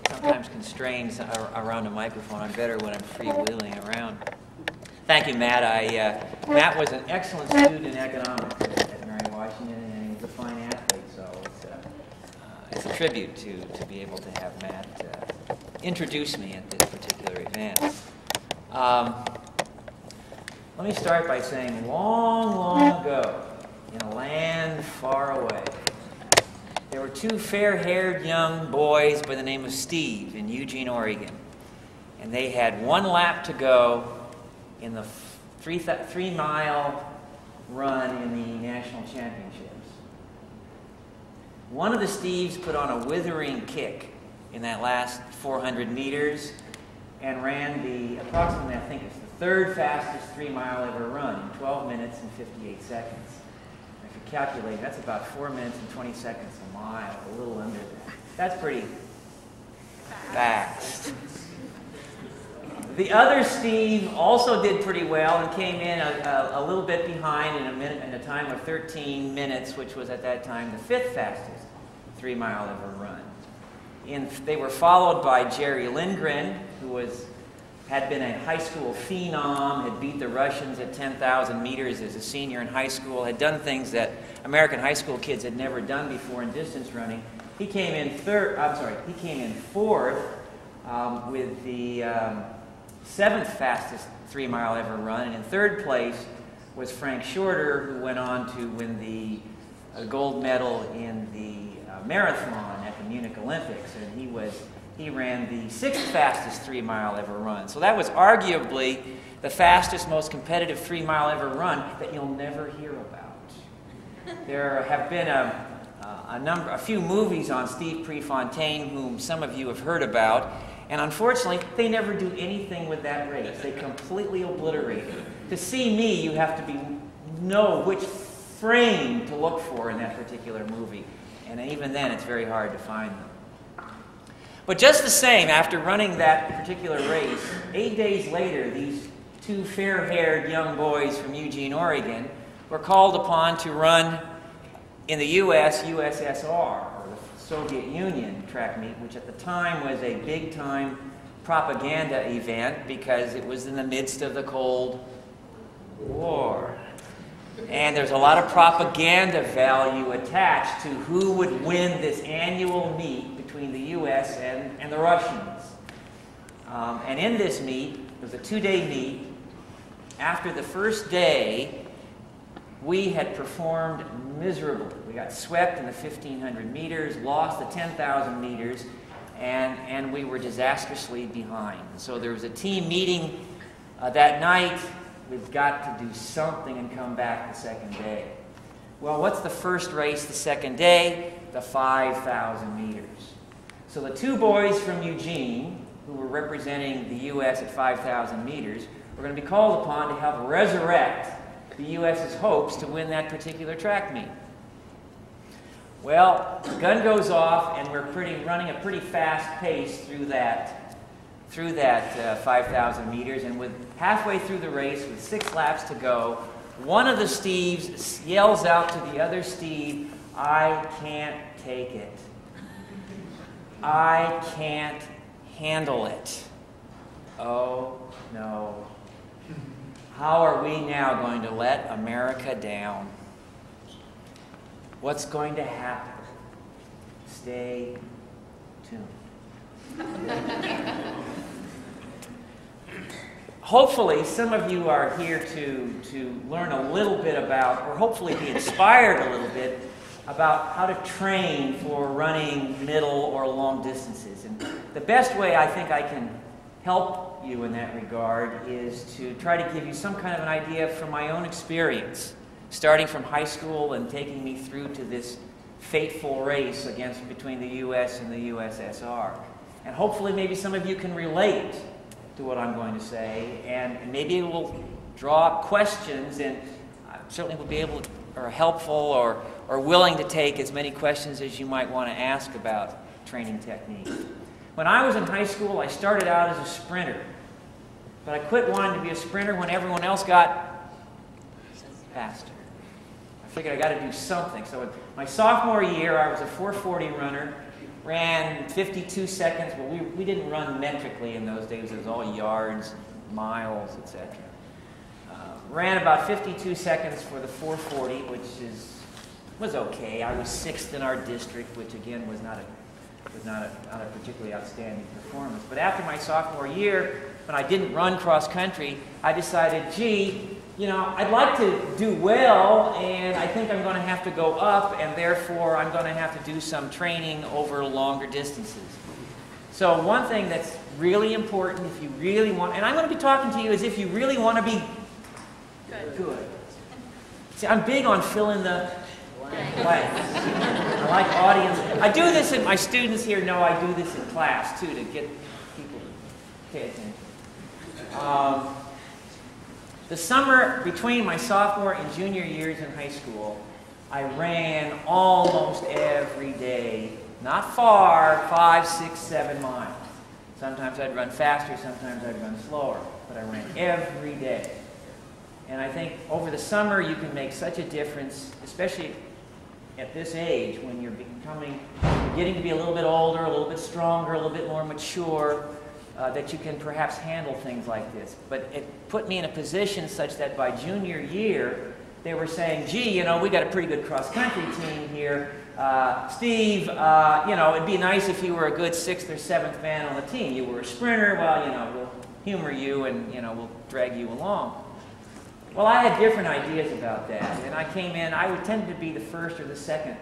sometimes constrained around a microphone. I'm better when I'm freewheeling around. Thank you, Matt. Matt was an excellent student in economics at Mary Washington, and he was a fine athlete, so it's a tribute to be able to have Matt introduce me at this particular event. Let me start by saying long, long ago, in a land far away, there were two fair-haired young boys by the name of Steve in Eugene, Oregon. And they had one lap to go in the three-mile run in the national championships. One of the Steves put on a withering kick in that last 400 meters and ran approximately, I think it's the third fastest 3-mile ever run in 12 minutes and 58 seconds. If you calculate, that's about 4 minutes and 20 seconds a mile, a little under that. That's pretty fast. The other Steve also did pretty well and came in a little bit behind in a time of 13 minutes, which was at that time the fifth fastest 3-mile ever run. They were followed by Jerry Lindgren, who had been a high school phenom, had beat the Russians at 10,000 meters as a senior in high school, had done things that American high school kids had never done before in distance running. He came in fourth with the seventh fastest 3-mile ever run, and in third place was Frank Shorter, who went on to win the gold medal in the marathon at the Munich Olympics, and he ran the sixth fastest 3-mile ever run. So that was arguably the fastest, most competitive 3-mile ever run that you'll never hear about. There have been a few movies on Steve Prefontaine, whom some of you have heard about, and unfortunately, they never do anything with that race. They completely obliterate it. To see me, you have to know which frame to look for in that particular movie, and even then, it's very hard to find them. But just the same, after running that particular race, 8 days later, these two fair-haired young boys from Eugene, Oregon, were called upon to run in the USSR, or the Soviet Union track meet, which at the time was a big-time propaganda event because it was in the midst of the Cold War. And there's a lot of propaganda value attached to who would win this annual meet between the U.S. and the Russians. And in this meet, it was a 2-day meet. After the first day, we had performed miserably. We got swept in the 1,500 meters, lost the 10,000 meters, and we were disastrously behind. So there was a team meeting that night. We've got to do something and come back the second day. Well, what's the first race the second day? The 5,000 meters. So the two boys from Eugene, who were representing the U.S. at 5,000 meters, were going to be called upon to help resurrect the U.S.'s hopes to win that particular track meet. Well, the gun goes off, and we're running a pretty fast pace through that 5,000 meters, and with halfway through the race, with 6 laps to go, one of the Steves yells out to the other Steve, "I can't take it. I can't handle it." Oh, no. How are we now going to let America down? What's going to happen? Stay tuned. Hopefully, some of you are here to learn a little bit about, or hopefully be inspired a little bit about how to train for running middle or long distances. And the best way I think I can help you in that regard is to try to give you some kind of an idea from my own experience, starting from high school and taking me through to this fateful race between the U.S. and the USSR. And hopefully maybe some of you can relate to what I'm going to say, and maybe it will draw up questions, and I certainly will be able to, or helpful or willing to take as many questions as you might want to ask about training techniques. When I was in high school, I started out as a sprinter, but I quit wanting to be a sprinter when everyone else got faster. I figured I got to do something. So in my sophomore year, I was a 4:40 runner, ran 52 seconds. Well, we didn't run metrically in those days. It was all yards, miles, etc. Ran about 52 seconds for the 440, which was okay. I was 6th in our district, which again was not a particularly outstanding performance. But after my sophomore year, when I didn't run cross country, I decided, gee, you know, I'd like to do well, and I think I'm going to have to go up, and therefore I'm going to have to do some training over longer distances. So one thing that's really important if you really want, and I'm going to be talking to you as if you really want to be good. See, I'm big on filling the blanks. I like audience. I do this, and my students here know I do this in class, too, to get people to pay attention. The summer between my sophomore and junior years in high school, I ran almost every day. Not far, 5, 6, 7 miles. Sometimes I'd run faster, sometimes I'd run slower, but I ran every day. And I think over the summer you can make such a difference, especially at this age when you're getting to be a little bit older, a little bit stronger, a little bit more mature, that you can perhaps handle things like this. But it put me in a position such that by junior year, they were saying, gee, you know, we got a pretty good cross-country team here. Steve, you know, it'd be nice if you were a good 6th or 7th man on the team. You were a sprinter, well, you know, we'll humor you and, you know, we'll drag you along. Well, I had different ideas about that, and I came in, I tended to be the 1st or the 2nd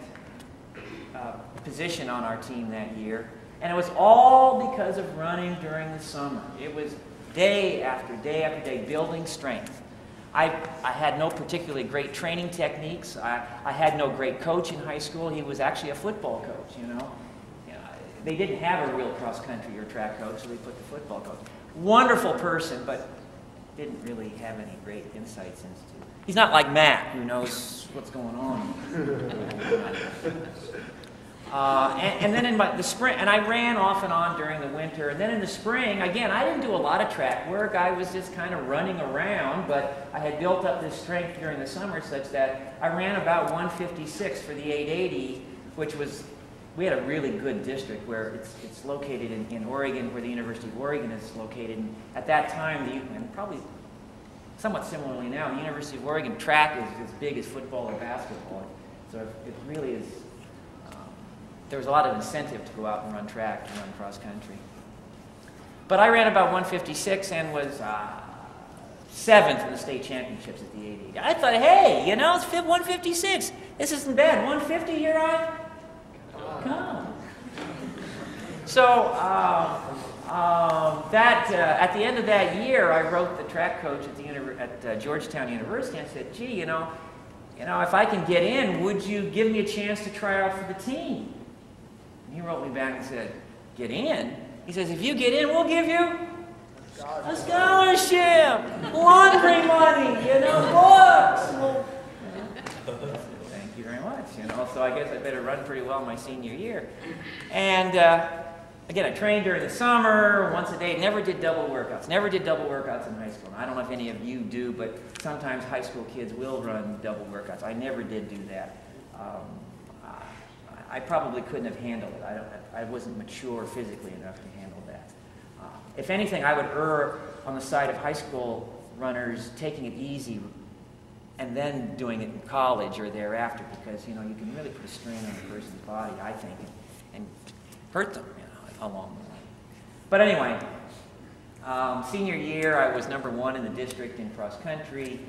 position on our team that year, and it was all because of running during the summer. It was day after day after day, building strength. I had no particularly great training techniques. I had no great coach in high school. He was actually a football coach, you know. They didn't have a real cross-country or track coach, so they put the football coach. Wonderful person, but didn't really have any great insights into. He's not like Matt, who knows what's going on. And then in the spring, and I ran off and on during the winter, and then in the spring, again, I didn't do a lot of track work. I was just kind of running around, but I had built up this strength during the summer such that I ran about 156 for the 880, which was, we had a really good district where it's located in Oregon, where the University of Oregon is located. And at that time, and probably somewhat similarly now, the University of Oregon track is as big as football or basketball. So it really is, there was a lot of incentive to go out and run track and run cross country. But I ran about 156 and was 7th in the state championships at the 880. I thought, hey, you know, it's 156. This isn't bad. 150, here I come. So at the end of that year, I wrote the track coach at Georgetown University and said, gee, you know, if I can get in, would you give me a chance to try out for the team? And he wrote me back and said, get in? He says, if you get in, we'll give you a scholarship, laundry money, you know, books. Thank you very much. You know, so I guess I better run pretty well my senior year. And again, I trained during the summer, once a day, never did double workouts. Never did double workouts in high school. I don't know if any of you do, but sometimes high school kids will run double workouts. I never did do that. I probably couldn't have handled it. I wasn't mature physically enough to handle that. If anything, I would err on the side of high school runners taking it easy and then doing it in college or thereafter, because, you know, you can really put a strain on a person's body, I think, and hurt them, you know, along the way. But anyway, senior year, I was '1 in the district in cross country.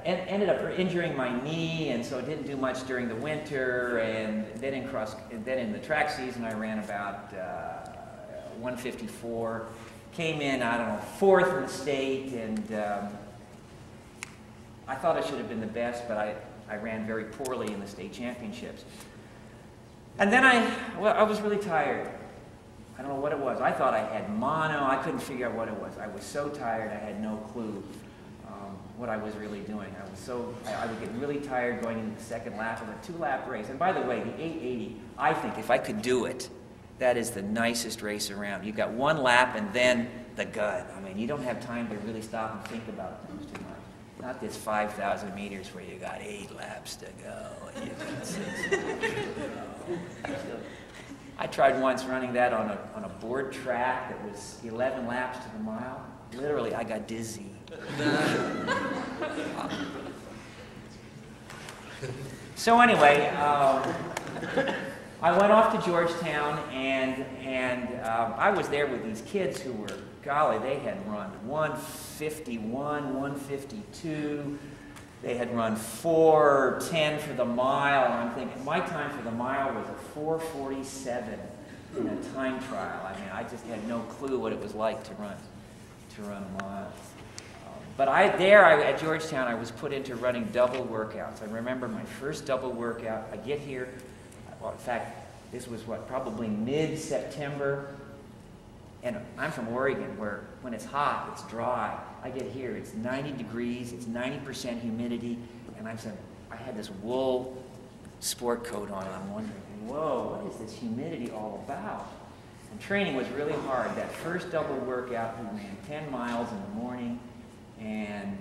Ended up injuring my knee, and so didn't do much during the winter. And then in the track season, I ran about 154. Came in, I don't know, 4th in the state, and I thought I should have been the best, but I ran very poorly in the state championships. And then I was really tired. I don't know what it was. I thought I had mono. I couldn't figure out what it was. I was so tired, I had no clue what I was really doing. I would get really tired going into the second lap of a 2-lap race. And by the way, the 880, I think if I could do it, that is the nicest race around. You've got 1 lap and then the gun. I mean, you don't have time to really stop and think about things too much. Not this 5,000 meters where you got 8 laps to go. And you got 6 laps to go. I tried once running that on a board track that was 11 laps to the mile. Literally, I got dizzy. So anyway, I went off to Georgetown, and I was there with these kids who were, golly, they had run 151, 152. They had run 4:10 for the mile, and I'm thinking, my time for the mile was a 4:47 in a time trial. I mean, I just had no clue what it was like to run a mile. But at Georgetown, I was put into running double workouts. I remember my first double workout. I get here, well, in fact, this was probably mid-September. And I'm from Oregon, where when it's hot, it's dry. I get here, it's 90 degrees, it's 90% humidity, and I had this wool sport coat on, and I'm wondering, whoa, what is this humidity all about? And training was really hard. That first double workout, we ran 10 miles in the morning, and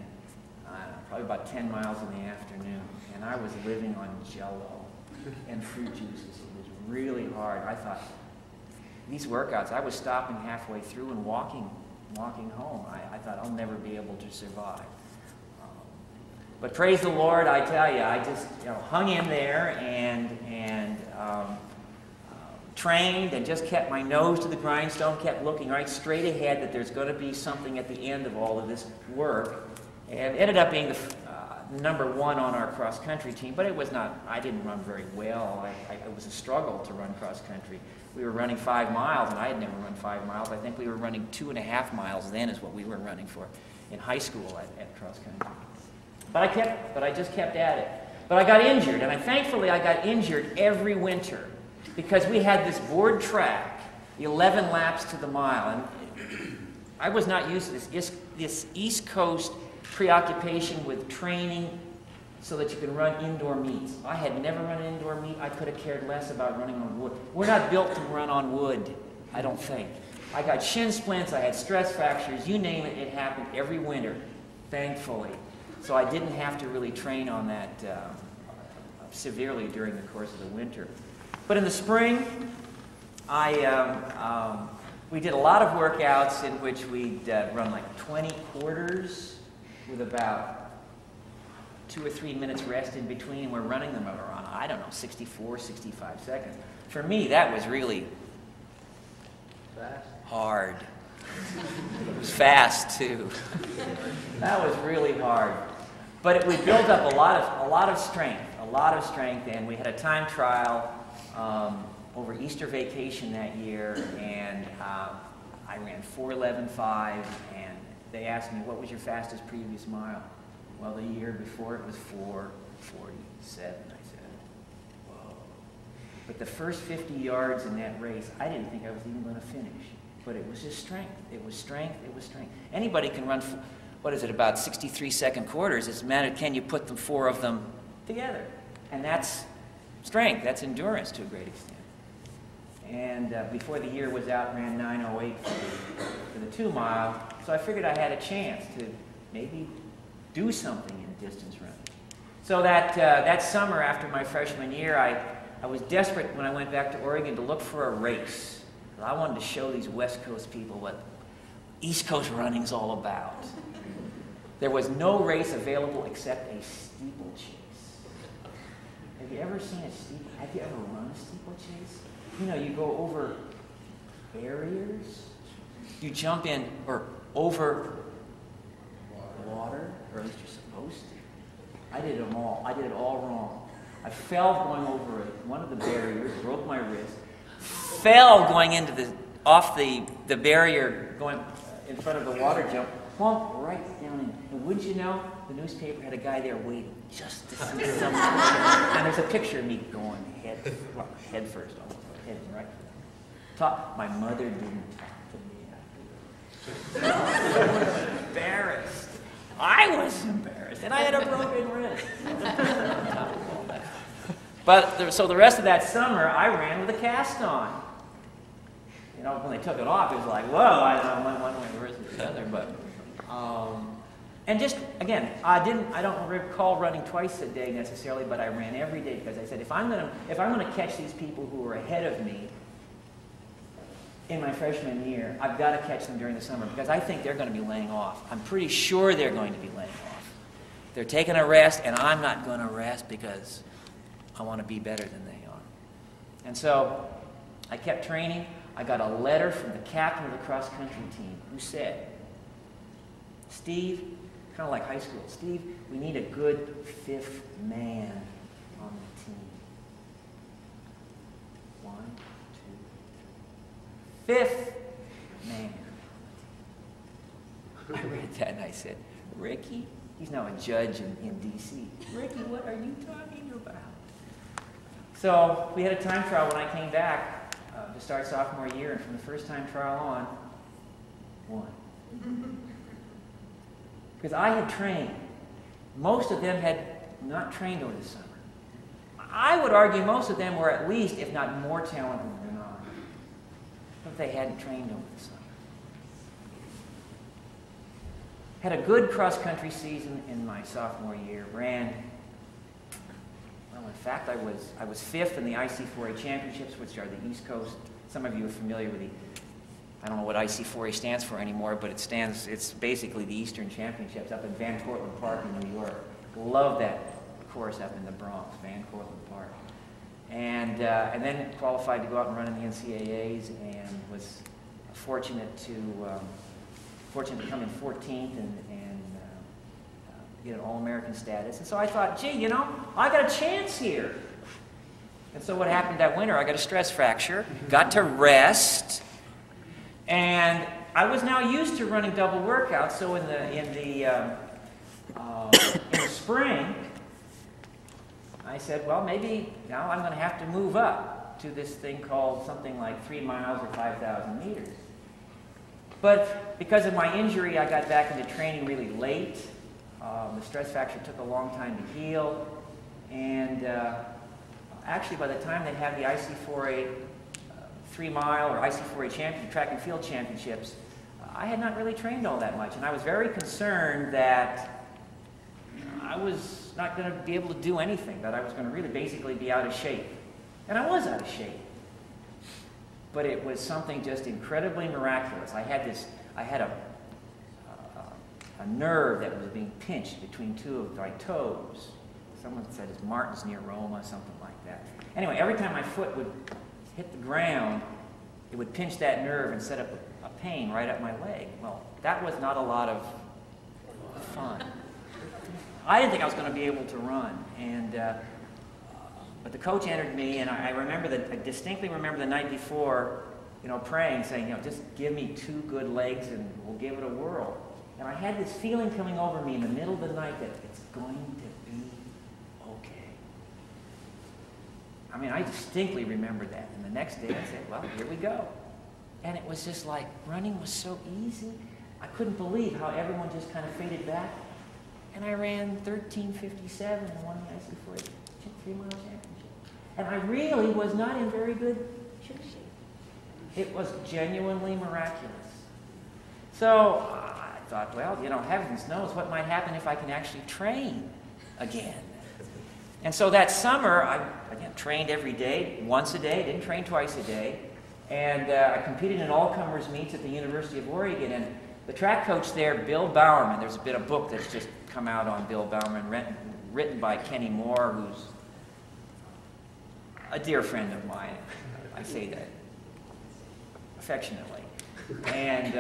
probably about 10 miles in the afternoon. And I was living on Jell-O and fruit juices. It was really hard. I thought, these workouts, I was stopping halfway through and walking home. I thought, I'll never be able to survive. But praise the Lord, I tell you, I just hung in there and trained and just kept my nose to the grindstone, kept looking right straight ahead that there's going to be something at the end of all of this work. And ended up being the number one on our cross-country team, but it was not, I didn't run very well. It was a struggle to run cross-country. We were running 5 miles, and I had never run 5 miles. I think we were running 2.5 miles then is what we were running for in high school at cross-country. But I just kept at it. But I got injured, and thankfully I got injured every winter because we had this board track, 11 laps to the mile, and I was not used to this East Coast preoccupation with training so that you can run indoor meets. I had never run an indoor meet. I could have cared less about running on wood. We're not built to run on wood, I don't think. I got shin splints, I had stress fractures, you name it, it happened every winter, thankfully. So I didn't have to really train on that severely during the course of the winter. But in the spring, we did a lot of workouts in which we'd run like 20 quarters with about 2 or 3 minutes rest in between. We're running them around, I don't know, 64, 65 seconds. For me, that was really hard. It was fast, too. That was really hard. But we built up a lot of strength, and we had a time trial over Easter vacation that year, and I ran 4:11.5, and they asked me, what was your fastest previous mile? Well, the year before it was 4:47. I said, whoa. But the first 50 yards in that race, I didn't think I was even going to finish. But it was just strength. It was strength. It was strength. Anybody can run, what is it, about 63-second quarters. It's a matter of can you put 4 of them together. And that's strength. That's endurance to a great extent. And before the year was out, ran 9:08 for the 2 mile. So I figured I had a chance to maybe do something in distance running. So that summer after my freshman year, I was desperate when I went back to Oregon to look for a race. I wanted to show these West Coast people what East Coast running's all about. There was no race available except a steeplechase. Have you ever seen have you ever run a steeplechase? You know, you go over barriers, you jump in or over water, or at least you're supposed to. I did them all. I did it all wrong. I fell going over one of the barriers, broke my wrist, fell going into off the barrier, going in front of the water jump, plumped right down in. And wouldn't you know, the newspaper had a guy there waiting just to see something. And there's a picture of me going head first, almost head right. My mother didn't talk to me after that. Embarrassed. I was embarrassed, and I had a broken wrist. But so the rest of that summer, I ran with a cast on. You know, when they took it off, it was like, whoa, I don't know one way versus the other. But and just again, I don't recall running twice a day necessarily, but I ran every day because I said if I'm gonna catch these people who are ahead of me, in my freshman year, I've got to catch them during the summer because I think they're going to be laying off. I'm pretty sure they're going to be laying off. They're taking a rest, and I'm not going to rest because I want to be better than they are. And so I kept training. I got a letter from the captain of the cross-country team who said, Steve, kind of like high school, Steve, we need a good fifth man on the team. 1, 2, 3. Fifth man. I read that and I said, Ricky? He's now a judge in D.C. Ricky, what are you talking about? So we had a time trial when I came back to start sophomore year, and from the first time trial on, won. Because I had trained. Most of them had not trained over the summer. I would argue most of them were at least, if not more talented than I, but they hadn't trained over the summer. Had a good cross-country season in my sophomore year. Ran, well, in fact, I was fifth in the IC4A championships, which are the East Coast. Some of you are familiar with I don't know what IC4A stands for anymore, but it's basically the Eastern Championships up in Van Cortlandt Park in New York. Love that course up in the Bronx, Van Cortlandt Park. And then qualified to go out and run in the NCAAs, and was fortunate to come in 14th and get an All-American status. And so I thought, gee, you know, I got a chance here. And so what happened that winter? I got a stress fracture, got to rest, and I was now used to running double workouts. So in the spring, I said, well, maybe now I'm going to have to move up to this thing called something like 3 miles or 5,000 meters. But because of my injury, I got back into training really late. The stress fracture took a long time to heal, and actually by the time they had the IC4A 3-mile or IC4A track and field championships, I had not really trained all that much, and I was very concerned that I was not going to be able to do anything, that I was going to really basically be out of shape. And I was out of shape. But it was something just incredibly miraculous. I had a nerve that was being pinched between 2 of my toes. Someone said it's Martin's neuroma, something like that. Anyway, every time my foot would hit the ground, it would pinch that nerve and set up a pain right up my leg. Well, that was not a lot of fun. I didn't think I was going to be able to run, but the coach entered me, and I distinctly remember the night before, you know, praying, saying, you know, just give me 2 good legs and we'll give it a whirl. And I had this feeling coming over me in the middle of the night that it's going to be okay. I mean, I distinctly remember that. And the next day I said, well, here we go. And it was just like, running was so easy. I couldn't believe how everyone just kind of faded back. And I ran 13:57 and won the IC4A 3-mile championship. And I really was not in very good shape. It was genuinely miraculous. So I thought, well, you know, heavens knows what might happen if I can actually train again. And so that summer, I again trained every day, once a day, didn't train twice a day. And I competed in all-comers meets at the University of Oregon. And the track coach there, Bill Bowerman, there's been a book that's just come out on Bill Bowerman, written by Kenny Moore, who's a dear friend of mine. I say that affectionately. And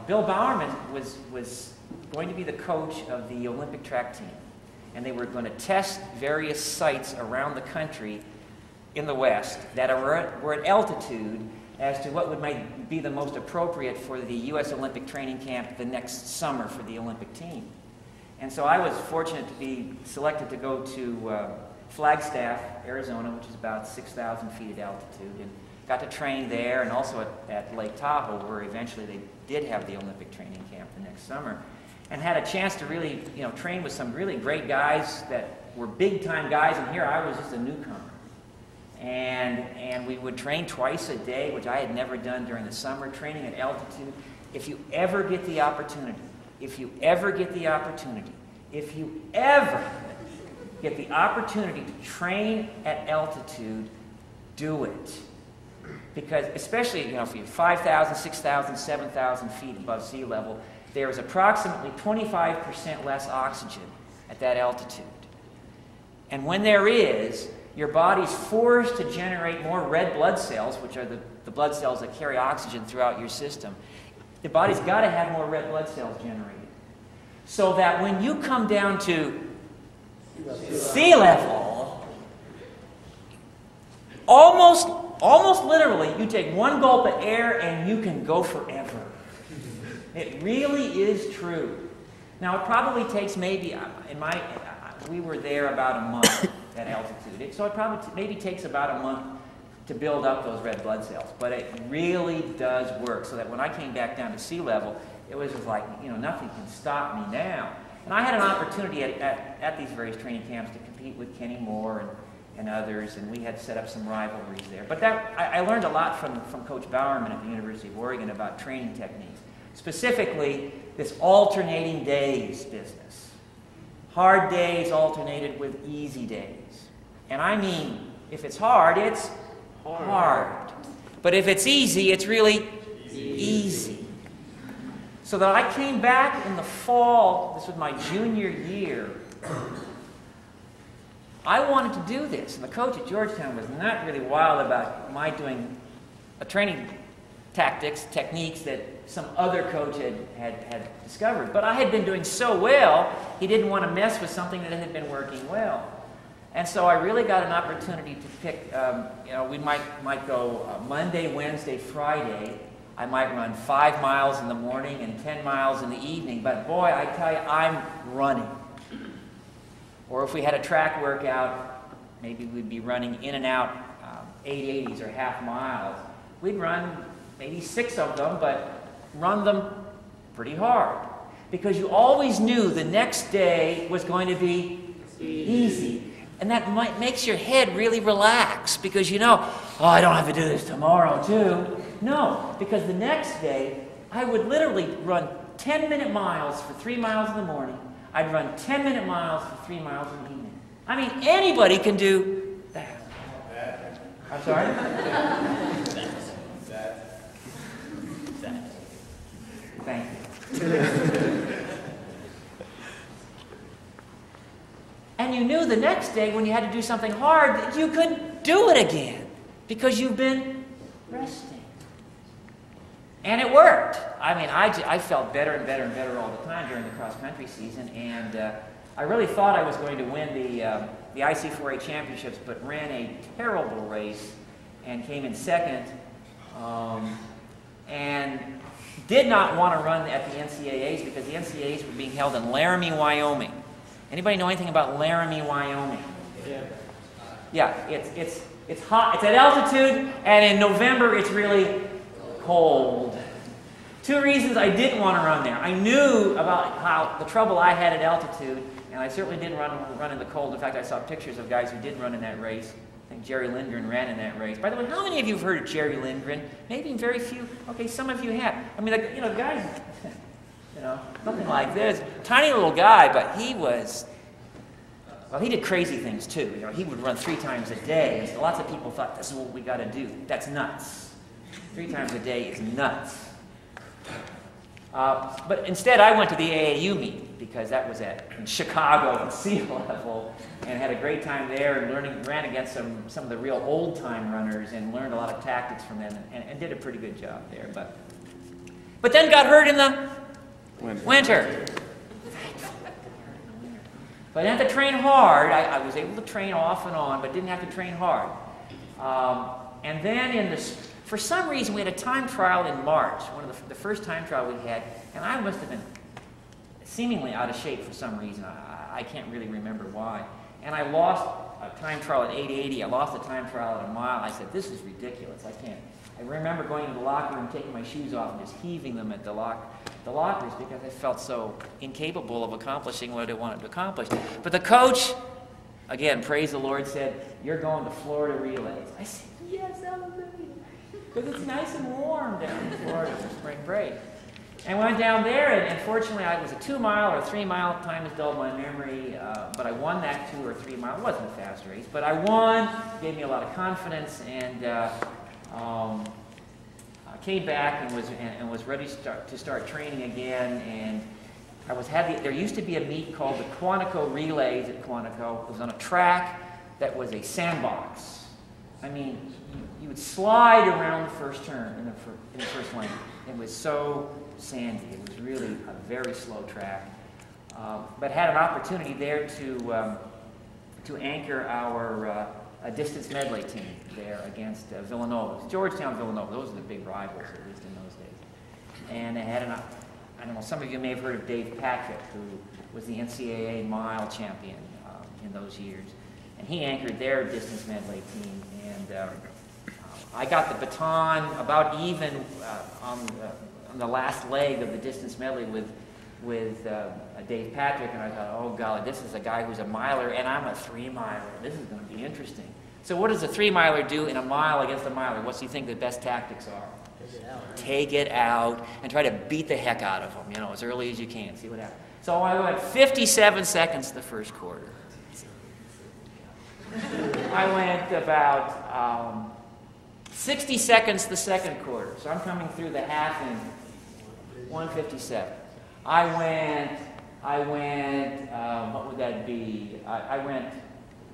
Bill Bowerman was going to be the coach of the Olympic track team. And they were going to test various sites around the country in the West that were at altitude as to what might be the most appropriate for the U.S. Olympic training camp the next summer for the Olympic team. And so I was fortunate to be selected to go to Flagstaff, Arizona, which is about 6,000 feet at altitude, and got to train there, and also at Lake Tahoe, where eventually they did have the Olympic training camp the next summer, and had a chance to really, you know, train with some really great guys that were big-time guys, and here I was just a newcomer. And we would train twice a day, which I had never done during the summer, training at altitude. If you ever get the opportunity, if you ever get the opportunity to train at altitude, do it. Because especially, you know, if you're 5,000, 6,000, 7,000 feet above sea level, there is approximately 25% less oxygen at that altitude. And when there is, your body's forced to generate more red blood cells, which are the blood cells that carry oxygen throughout your system. The body's got to have more red blood cells generated. So that when you come down to sea level, almost literally, you take one gulp of air and you can go forever. It really is true. Now, it probably takes maybe, we were there about a month at altitude. So it probably maybe takes about a month to build up those red blood cells. But it really does work, so that when I came back down to sea level, it was just like, you know, nothing can stop me now. And I had an opportunity at these various training camps to compete with Kenny Moore and others, and we had set up some rivalries there. But I learned a lot from Coach Bowerman at the University of Oregon about training techniques. Specifically, this alternating days business. Hard days alternated with easy days. And I mean, if it's hard, it's hard. But if it's easy, it's really easy. So that I came back in the fall, this was my junior year, I wanted to do this. And the coach at Georgetown was not really wild about my doing a training techniques that some other coach had discovered. But I had been doing so well, he didn't want to mess with something that had been working well. And so I really got an opportunity to pick, you know, we might go Monday, Wednesday, Friday. I might run 5 miles in the morning and 10 miles in the evening. But boy, I tell you, I'm running. Or if we had a track workout, maybe we'd be running in and out 880s or half miles. We'd run maybe 6 of them, but run them pretty hard. Because you always knew the next day was going to be easy. And that makes your head really relax, because you know, oh, I don't have to do this tomorrow too. No, because the next day, I would literally run 10-minute miles for 3 miles in the morning. I'd run 10-minute miles for 3 miles in the evening. I mean, anybody can do that. I'm sorry? Thank you. And you knew the next day when you had to do something hard that you couldn't do it again because you've been resting. And it worked. I mean, I felt better and better and better all the time during the cross-country season, and I really thought I was going to win the IC4A championships, but ran a terrible race and came in second, and did not want to run at the NCAAs because the NCAAs were being held in Laramie, Wyoming. Anybody know anything about Laramie, Wyoming? Yeah. Yeah, it's hot. It's at altitude, and in November it's really cold. 2 reasons I didn't want to run there. I knew about how the trouble I had at altitude, and I certainly didn't run in the cold. In fact, I saw pictures of guys who did run in that race. I think Jerry Lindgren ran in that race. By the way, how many of you have heard of Jerry Lindgren? Maybe very few. Okay, some of you have. I mean, you know, guys, you know, nothing like this. Tiny little guy, but he was, well, he did crazy things too. You know, he would run 3 times a day. And so lots of people thought, this is what we got to do. That's nuts. 3 times a day is nuts. But instead, I went to the AAU meet because that was in Chicago at sea level, and had a great time there and ran against some of the real old-time runners and learned a lot of tactics from them and did a pretty good job there. But then got hurt in the winter. But I didn't have to train hard. I was able to train off and on, but didn't have to train hard. And then for some reason, we had a time trial in March, one of the first time trial we had, and I must have been seemingly out of shape for some reason. I can't really remember why. And I lost a time trial at 880. I lost a time trial at a mile. I said, this is ridiculous. I can't. I remember going to the locker room, taking my shoes off, and just heaving them at the lockers because I felt so incapable of accomplishing what I wanted to accomplish. But the coach, again, praise the Lord, said, you're going to Florida relays. I said, yes, hallelujah. Because it's nice and warm down in Florida for spring break. And went down there, and fortunately, it was a 2-mile or 3-mile. Time has dulled my memory, but I won that 2 or 3 mile. It wasn't a fast race, but I won. Gave me a lot of confidence, and came back and was ready to start training again, and there used to be a meet called the Quantico Relays at Quantico. It was on a track that was a sandbox. I mean, you would slide around the first turn in the first lane. It was so sandy. It was really a very slow track. But had an opportunity there to anchor our distance medley team there against Villanova. Georgetown, Villanova. Those are the big rivals, at least in those days. And they had I don't know, some of you may have heard of Dave Patrick, who was the NCAA mile champion in those years. And he anchored their distance medley team. And I got the baton about even on the last leg of the distance medley with Dave Patrick, and I thought, oh golly, this is a guy who's a miler, and I'm a 3-miler. This is going to be interesting. So what does a 3-miler do in a mile against a miler? What do you think the best tactics are? Take it out and try to beat the heck out of them, you know, as early as you can. See what happens. So I went 57 seconds the first quarter. I went about 60 seconds the second quarter. So I'm coming through the half in 1:57. I went, what would that be? I went,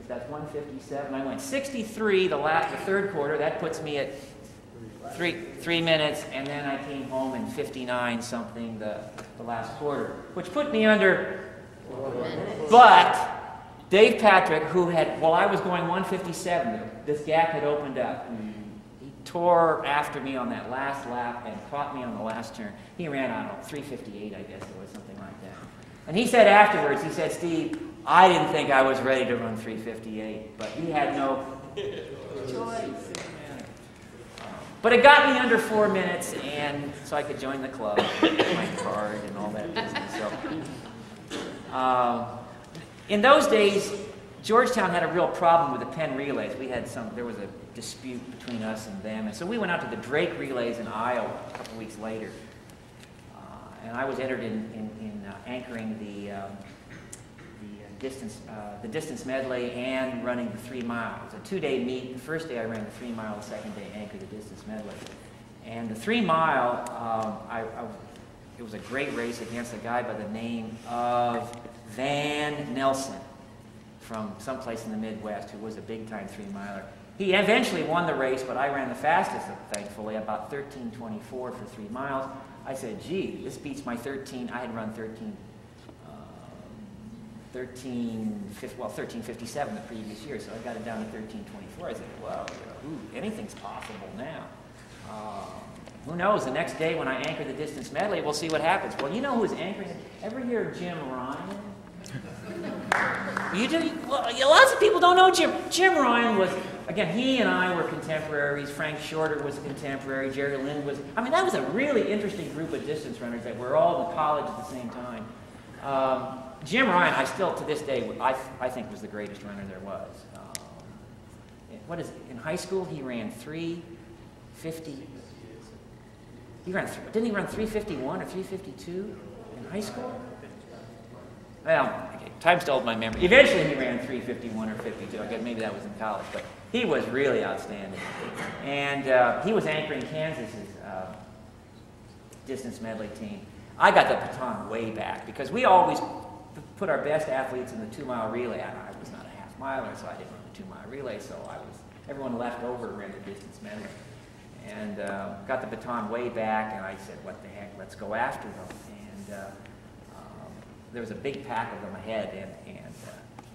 if that's 1:57, I went 63 the third quarter. That puts me at 3 minutes, and then I came home in 59 something the last quarter, which put me under. But Dave Patrick, who had, while I was going 1:57, this gap had opened up. He tore after me on that last lap and caught me on the last turn. He ran, I don't know, 3:58, I guess it was, something like that. And he said afterwards, he said, Steve, I didn't think I was ready to run 3:58, but he had no choice. But it got me under 4 minutes, and so I could join the club, get my card, and all that business. So, in those days, Georgetown had a real problem with the Penn relays. There was a dispute between us and them, and so we went out to the Drake relays in Iowa a couple weeks later, and I was entered in anchoring the distance medley and running the 3 mile. It was a 2-day meet. The first day I ran the 3 mile, the second day I anchored the distance medley. And the 3 mile, it was a great race against a guy by the name of Van Nelson from someplace in the Midwest who was a big-time 3-miler. He eventually won the race, but I ran the fastest, thankfully, about 13:24 for 3 miles. I said, gee, this beats my 13. I had run 13:57 the previous year, so I got it down to 13:24. I said, well, anything's possible now. Who knows? The next day when I anchor the distance medley, we'll see what happens. Well, you know who's anchoring it? Ever hear of Jim Ryan? You do? Well, lots of people don't know Jim. Jim Ryan was, again, he and I were contemporaries. Frank Shorter was a contemporary. Jerry Lynn was. I mean, that was a really interesting group of distance runners that were all in college at the same time. Jim Ryan, I still, to this day, I think was the greatest runner there was. In high school, he ran 3:50. Didn't he run 3:51 or 3:52 in high school? Well, okay, time stole my memory. Eventually, he ran 3:51 or 52. I guess maybe that was in college, but he was really outstanding. And he was anchoring Kansas's distance medley team. I got the baton way back because we always put our best athletes in the 2-mile relay. I was not a half-miler, so I didn't run the 2-mile relay, so everyone left over ran the distance medley. And got the baton way back, and I said, what the heck, let's go after them. And there was a big pack of them ahead, and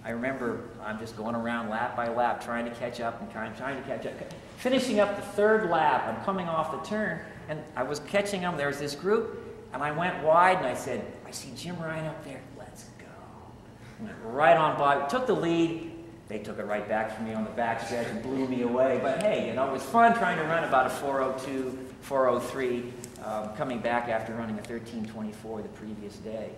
I remember I'm just going around lap by lap, trying to catch up and trying to catch up. Finishing up the 3rd lap, I'm coming off the turn, and I was catching them. There was this group, and I went wide, and I said, I see Jim Ryan up there. Let's go. Went right on by. Took the lead. They took it right back from me on the backstretch and blew me away. But hey, you know, it was fun trying to run about a 4:02, 4:03, coming back after running a 13:24 the previous day.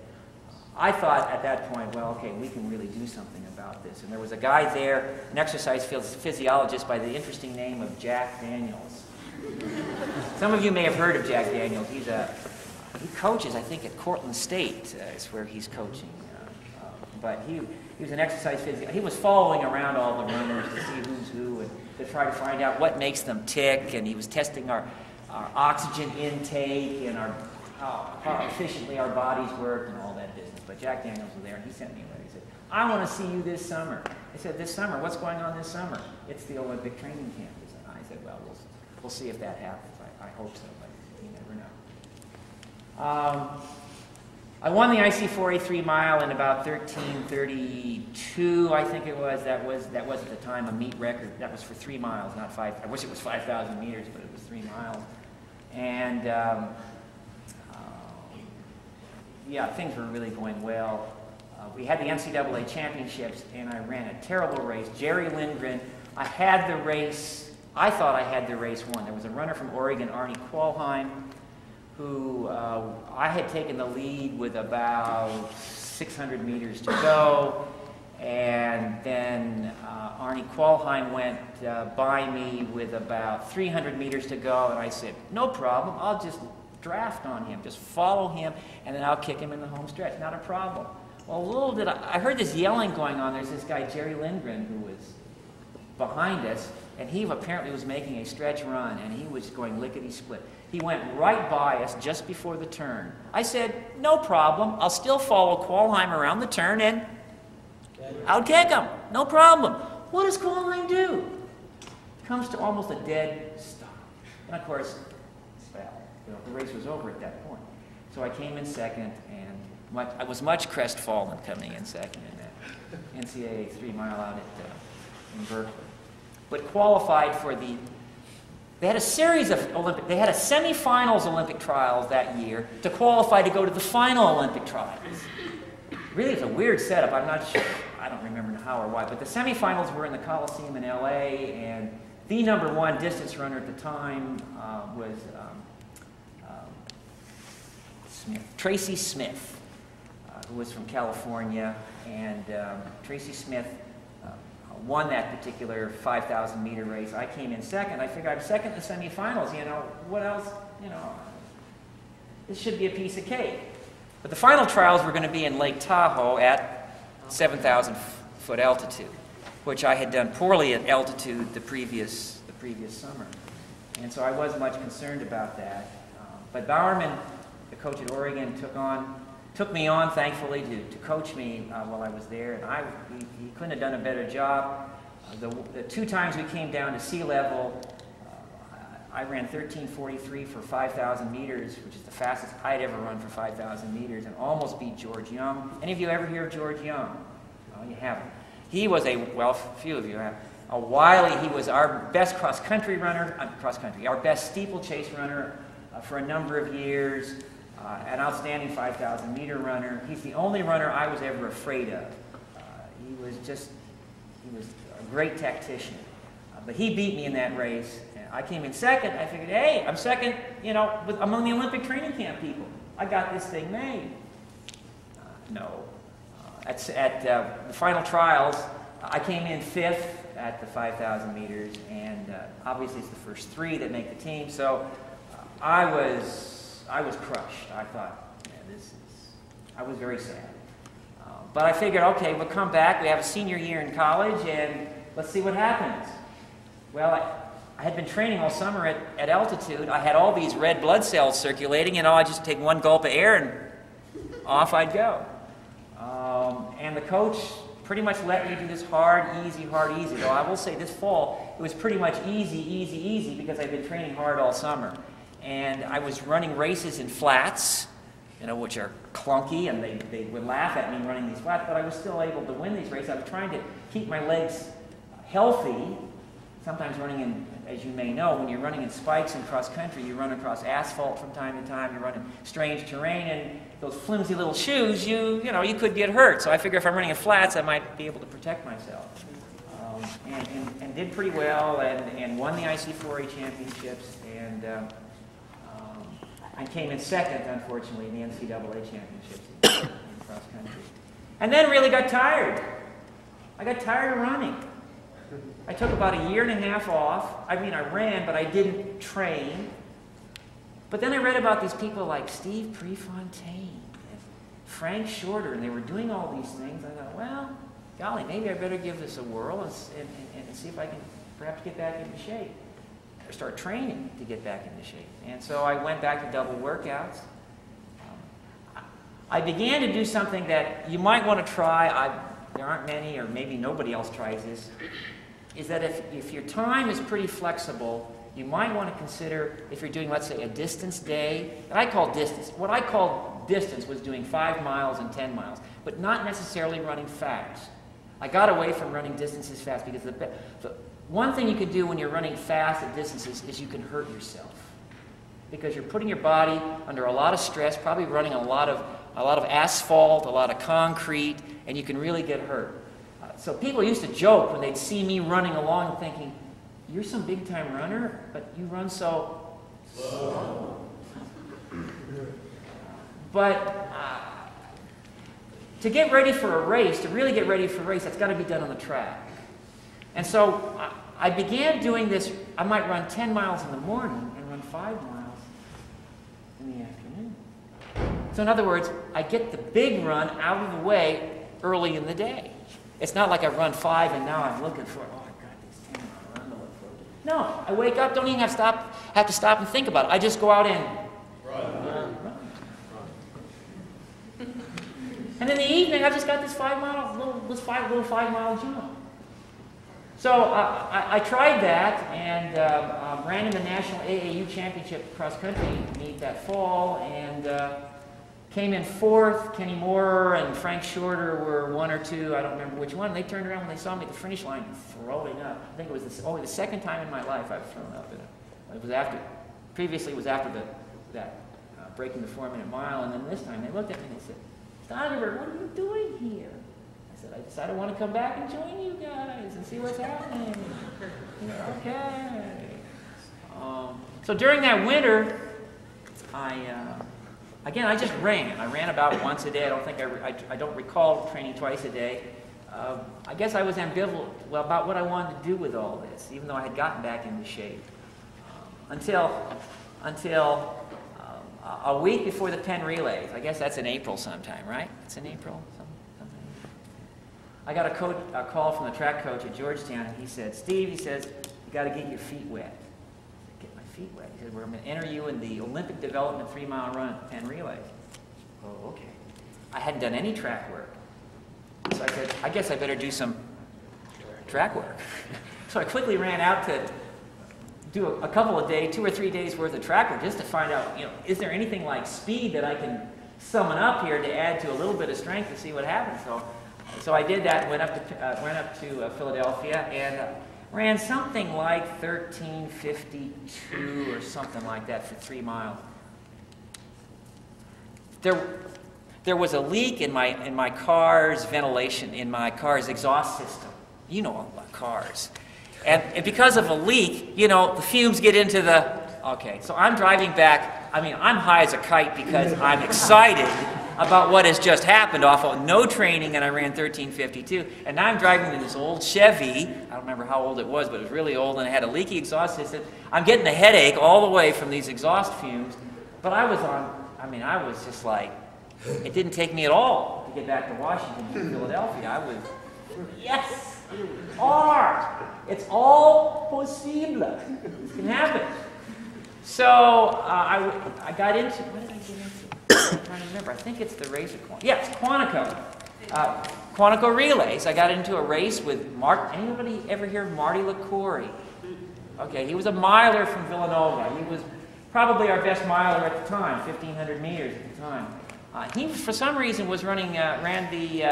I thought at that point, well, okay, we can really do something about this. And there was a guy there, an exercise physiologist by the interesting name of Jack Daniels. Some of you may have heard of Jack Daniels. He coaches, I think, at Cortland State is where he's coaching. But he was an exercise physiologist. He was following around all the runners to see who's who. And to try to find out what makes them tick, and he was testing our oxygen intake and how efficiently our bodies work and all that business. But Jack Daniels was there, and he sent me a letter. He said, I want to see you this summer. I said, this summer? What's going on this summer? It's the Olympic training camp. I said, well, we'll see if that happens. I hope so, but you never know. I won the IC4A 3 mile in about 13:32, I think it was. That was at the time a meet record. That was for 3 miles, not 5. I wish it was 5,000 meters, but it was 3 miles. And yeah, things were really going well. We had the NCAA championships, and I ran a terrible race. Jerry Lindgren, I thought I had the race won. There was a runner from Oregon, Arnie Qualheim, who I had taken the lead with about 600 meters to go, and then Arnie Qualheim went by me with about 300 meters to go, and I said, no problem, I'll just draft on him, just follow him, and then I'll kick him in the home stretch, not a problem. Well, little did I heard this yelling going on. There's this guy, Jerry Lindgren, who was behind us, and he apparently was making a stretch run, and he was going lickety-split. He went right by us just before the turn. I said, no problem. I'll still follow Qualheim around the turn, and I'll kick him. No problem. What does Qualheim do? Comes to almost a dead stop. And, of course, well, the race was over at that point. So I came in second, and I was much crestfallen coming in second in that NCAA 3 mile out in Berkeley. But qualified for they had a series of they had a semifinals Olympic trials that year to qualify to go to the final Olympic trials. Really, it's a weird setup. I'm not sure, I don't remember how or why, but the semifinals were in the Coliseum in LA, and the #1 distance runner at the time was Tracy Smith, who was from California, and Tracy Smith won that particular 5,000 meter race. I came in second. I figured I'm second in the semifinals. You know, what else? You know, this should be a piece of cake. But the final trials were going to be in Lake Tahoe at 7,000 foot altitude, which I had done poorly at altitude the previous summer, and so I was much concerned about that. But Bowerman, the coach at Oregon, took me on, thankfully, to coach me while I was there, and he couldn't have done a better job. The 2 times we came down to sea level, I ran 13:43 for 5,000 meters, which is the fastest I'd ever run for 5,000 meters, and almost beat George Young. Any of you ever hear of George Young? Oh, you haven't. He was well, a few of you have. A wily, he was our best cross-country runner, our best steeplechase runner for a number of years. An outstanding 5,000 meter runner. He's the only runner I was ever afraid of. He was a great tactician. But he beat me in that race. I came in second. I figured, hey, I'm second, you know, among the Olympic training camp people. I got this thing made. No. At the final trials, I came in 5th at the 5,000 meters, and obviously it's the first 3 that make the team. So I was crushed. I thought, man, I was very sad. But I figured, okay, we'll come back. We have a senior year in college, and let's see what happens. Well, I had been training all summer at altitude. I had all these red blood cells circulating, and I'd just take one gulp of air, and off I'd go. And the coach pretty much let me do this hard, easy. Though I will say this fall, it was pretty much easy, because I'd been training hard all summer. And I was running races in flats, you know, which are clunky, and they would laugh at me running these flats, but I was still able to win these races. I was trying to keep my legs healthy. Sometimes running in, as you may know, when you're running in spikes in cross country, you run across asphalt from time to time, you're running strange terrain, and those flimsy little shoes, you could get hurt. So I figure if I'm running in flats, I might be able to protect myself. And did pretty well, and won the IC4A championships, and I came in second, unfortunately, in the NCAA championships in cross country. And then really got tired. I got tired of running. I took about a year and a half off. I mean, I ran, but I didn't train. But then I read about these people like Steve Prefontaine and Frank Shorter, and they were doing all these things. I thought, well, golly, maybe I better give this a whirl and see if I can perhaps get back into shape, or start training to get back into shape. And so I went back to double workouts. I began to do something that you might want to try. There aren't many, or maybe nobody else tries this, is that if your time is pretty flexible, you might want to consider, if you're doing, let's say, a distance day, and I call distance. What I called distance was doing 5 miles and 10 miles, but not necessarily running fast. I got away from running distances fast because the one thing you can do when you're running fast at distances is you can hurt yourself, because you're putting your body under a lot of stress, probably running a lot of asphalt, a lot of concrete, and you can really get hurt. So people used to joke when they'd see me running along thinking, "You're some big-time runner, but you run so slow." But to get ready for a race, to really get ready for a race, that's got to be done on the track. And so I began doing this. I might run 10 miles in the morning and run 5 miles in the afternoon. So in other words, I get the big run out of the way early in the day. It's not like I run 5 and now I'm looking for, oh, I've got this 10-mile run to look forward to. No, I wake up, don't even have to stop and think about it. I just go out and run. And in the evening, I've just got this 5 5-mile jump. So I tried that and ran in the National AAU Championship cross country meet that fall, and came in 4th. Kenny Moore and Frank Shorter were 1 or 2. I don't remember which one. They turned around when they saw me at the finish line throwing up. I think it was only the 2nd time in my life I've thrown up. It was after, previously it was after that breaking the 4-minute mile, and then this time they looked at me and they said, "Stageberg, what are you doing here?" I said, "I decided I want to come back and join you guys and see what's happening." Okay. So during that winter, again, I just ran. I ran about once a day. I don't recall training twice a day. I guess I was ambivalent about what I wanted to do with all this, even though I had gotten back into shape. Until a week before the Penn Relays. I guess that's in April sometime, right? It's in April. I got a call from the track coach at Georgetown, and he said, "Steve," he says, "you got to get your feet wet." Get my feet wet. He said, "We're going to enter you in the Olympic Development 3-mile run at Penn Relays." Oh, okay. I hadn't done any track work. So I said, I guess I better do some track work. So I quickly ran out to do a couple of days, 2 or 3 days worth of track work, just to find out, is there anything like speed that I can summon up here to add to a little bit of strength to see what happens. So I did that and went up to Philadelphia and ran something like 13:52 or something like that for 3 miles. There was a leak in my car's ventilation, in my car's exhaust system. You know all about cars. And because of a leak, the fumes get into the... Okay, so I'm driving back. I mean, I'm high as a kite because I'm excited about what has just happened off of no training, and I ran 13:52. And now I'm driving in this old Chevy. I don't remember how old it was, but it was really old, and it had a leaky exhaust system. I'm getting a headache all the way from these exhaust fumes. But I was just like, it didn't take me at all to get back to Washington from Philadelphia. I was, yes! It's all possible. This can happen. So I got into, what did I get into? I'm trying to remember. I think it's the race of Quantico. Quantico Relays. I got into a race with Mark. Anybody ever hear of Marty LaCourie? Okay, he was a miler from Villanova. He was probably our best miler at the time, 1,500 meters at the time. He, for some reason, was ran the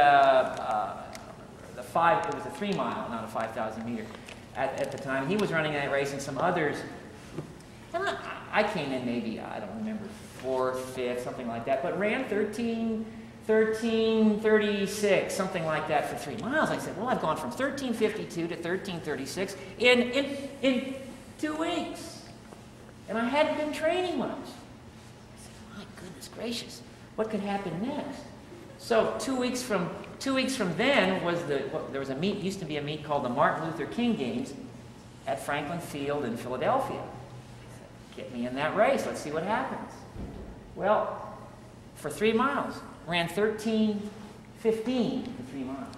5. It was a 3-mile, not a 5,000 meter. At the time, he was running that race, and some others. And I came in maybe, I don't remember, 4th, 5th, something like that, but ran 13:36, something like that for 3 miles. I said, well, I've gone from 13:52 to 13:36 in 2 weeks, and I hadn't been training much. I said, my goodness gracious, what could happen next? So 2 weeks from then there was a meet, used to be a meet called the Martin Luther King Games at Franklin Field in Philadelphia. I said, get me in that race, let's see what happens. Well, for 3 miles, ran 13:15 for 3 miles.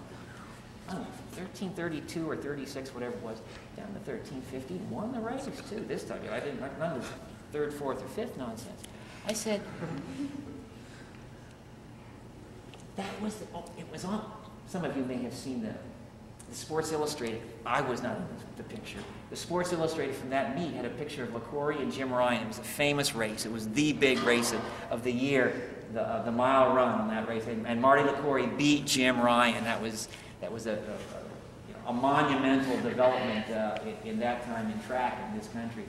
13:32 or 36, whatever it was, down to 13:50, won the race too this time. I didn't like none of this third, fourth, or fifth nonsense. I said, that was, it was on. Some of you may have seen the Sports Illustrated. I was not in the picture. The Sports Illustrated from that meet had a picture of LaCourrie and Jim Ryan. It was a famous race. It was the big race of the year, the mile run on that race. And Marty LaCourrie beat Jim Ryan. That was a monumental development in that time in track in this country.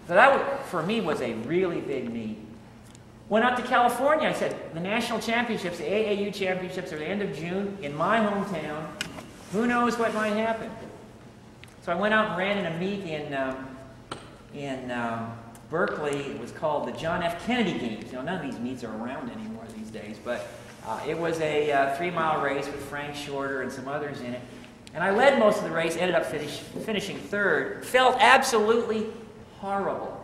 So that, for me, was a really big meet. Went out to California. I said, the national championships, the AAU championships, are the end of June in my hometown. Who knows what might happen? So I went out and ran in a meet in Berkeley. It was called the John F. Kennedy Games. You know, none of these meets are around anymore these days, but it was a 3-mile race with Frank Shorter and some others in it. And I led most of the race, ended up finishing third. Felt absolutely horrible.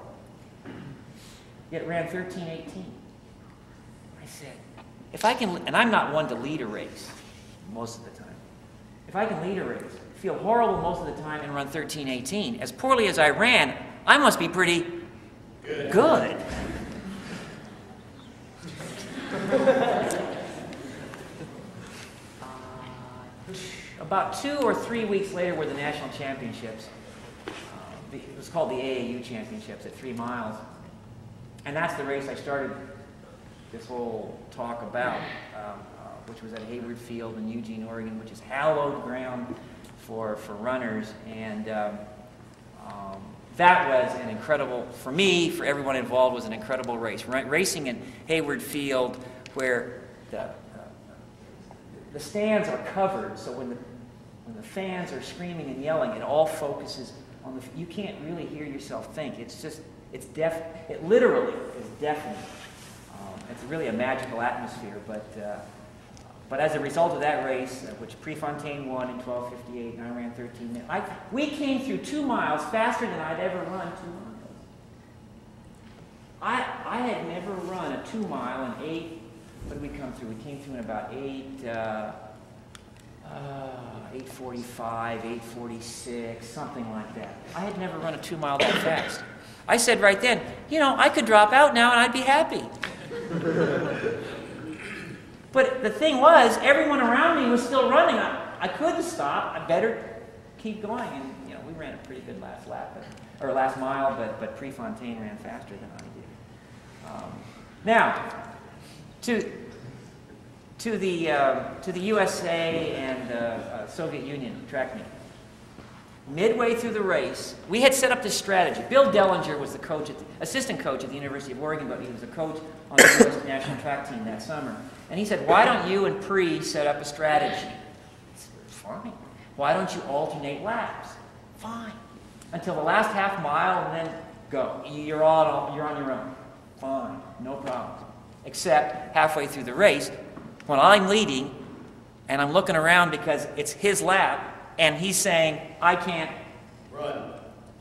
Yet ran 13:18. I said, if I can, and I'm not one to lead a race most of the time. If I can lead a race, feel horrible most of the time, and run 13:18, as poorly as I ran, I must be pretty good. About 2 or 3 weeks later were the national championships. It was called the AAU championships at 3 miles. And that's the race I started this whole talk about, which was at Hayward Field in Eugene, Oregon, which is hallowed ground for runners. And that was an incredible, for me, for everyone involved, was an incredible race. Racing in Hayward Field, where the stands are covered, so when the fans are screaming and yelling, it all focuses on you can't really hear yourself think. It's just, it literally is deafening. It's really a magical atmosphere, but as a result of that race, which Prefontaine won in 12:58, and I ran 13 minutes, we came through 2 miles faster than I'd ever run 2 miles. I had never run a 2 mile in 8. What did we come through? We came through in about 8:45, 8:46, something like that. I had never run a 2 mile that fast. I said right then, you know, I could drop out now and I'd be happy. But the thing was, everyone around me was still running. I couldn't stop. I better keep going. And you know, we ran a pretty good last mile, but Prefontaine ran faster than I did. Now, to the USA and Soviet Union track meet. Midway through the race, we had set up this strategy. Bill Dellinger was the coach, assistant coach at the University of Oregon, but he was a coach on the U.S. national track team that summer. And he said, why don't you and Pre set up a strategy? I said, fine. Why don't you alternate laps? Fine. Until the last half mile, and then go. You're on your own. Fine. No problem. Except halfway through the race, when I'm leading, and I'm looking around because it's his lap, and he's saying, I can't run.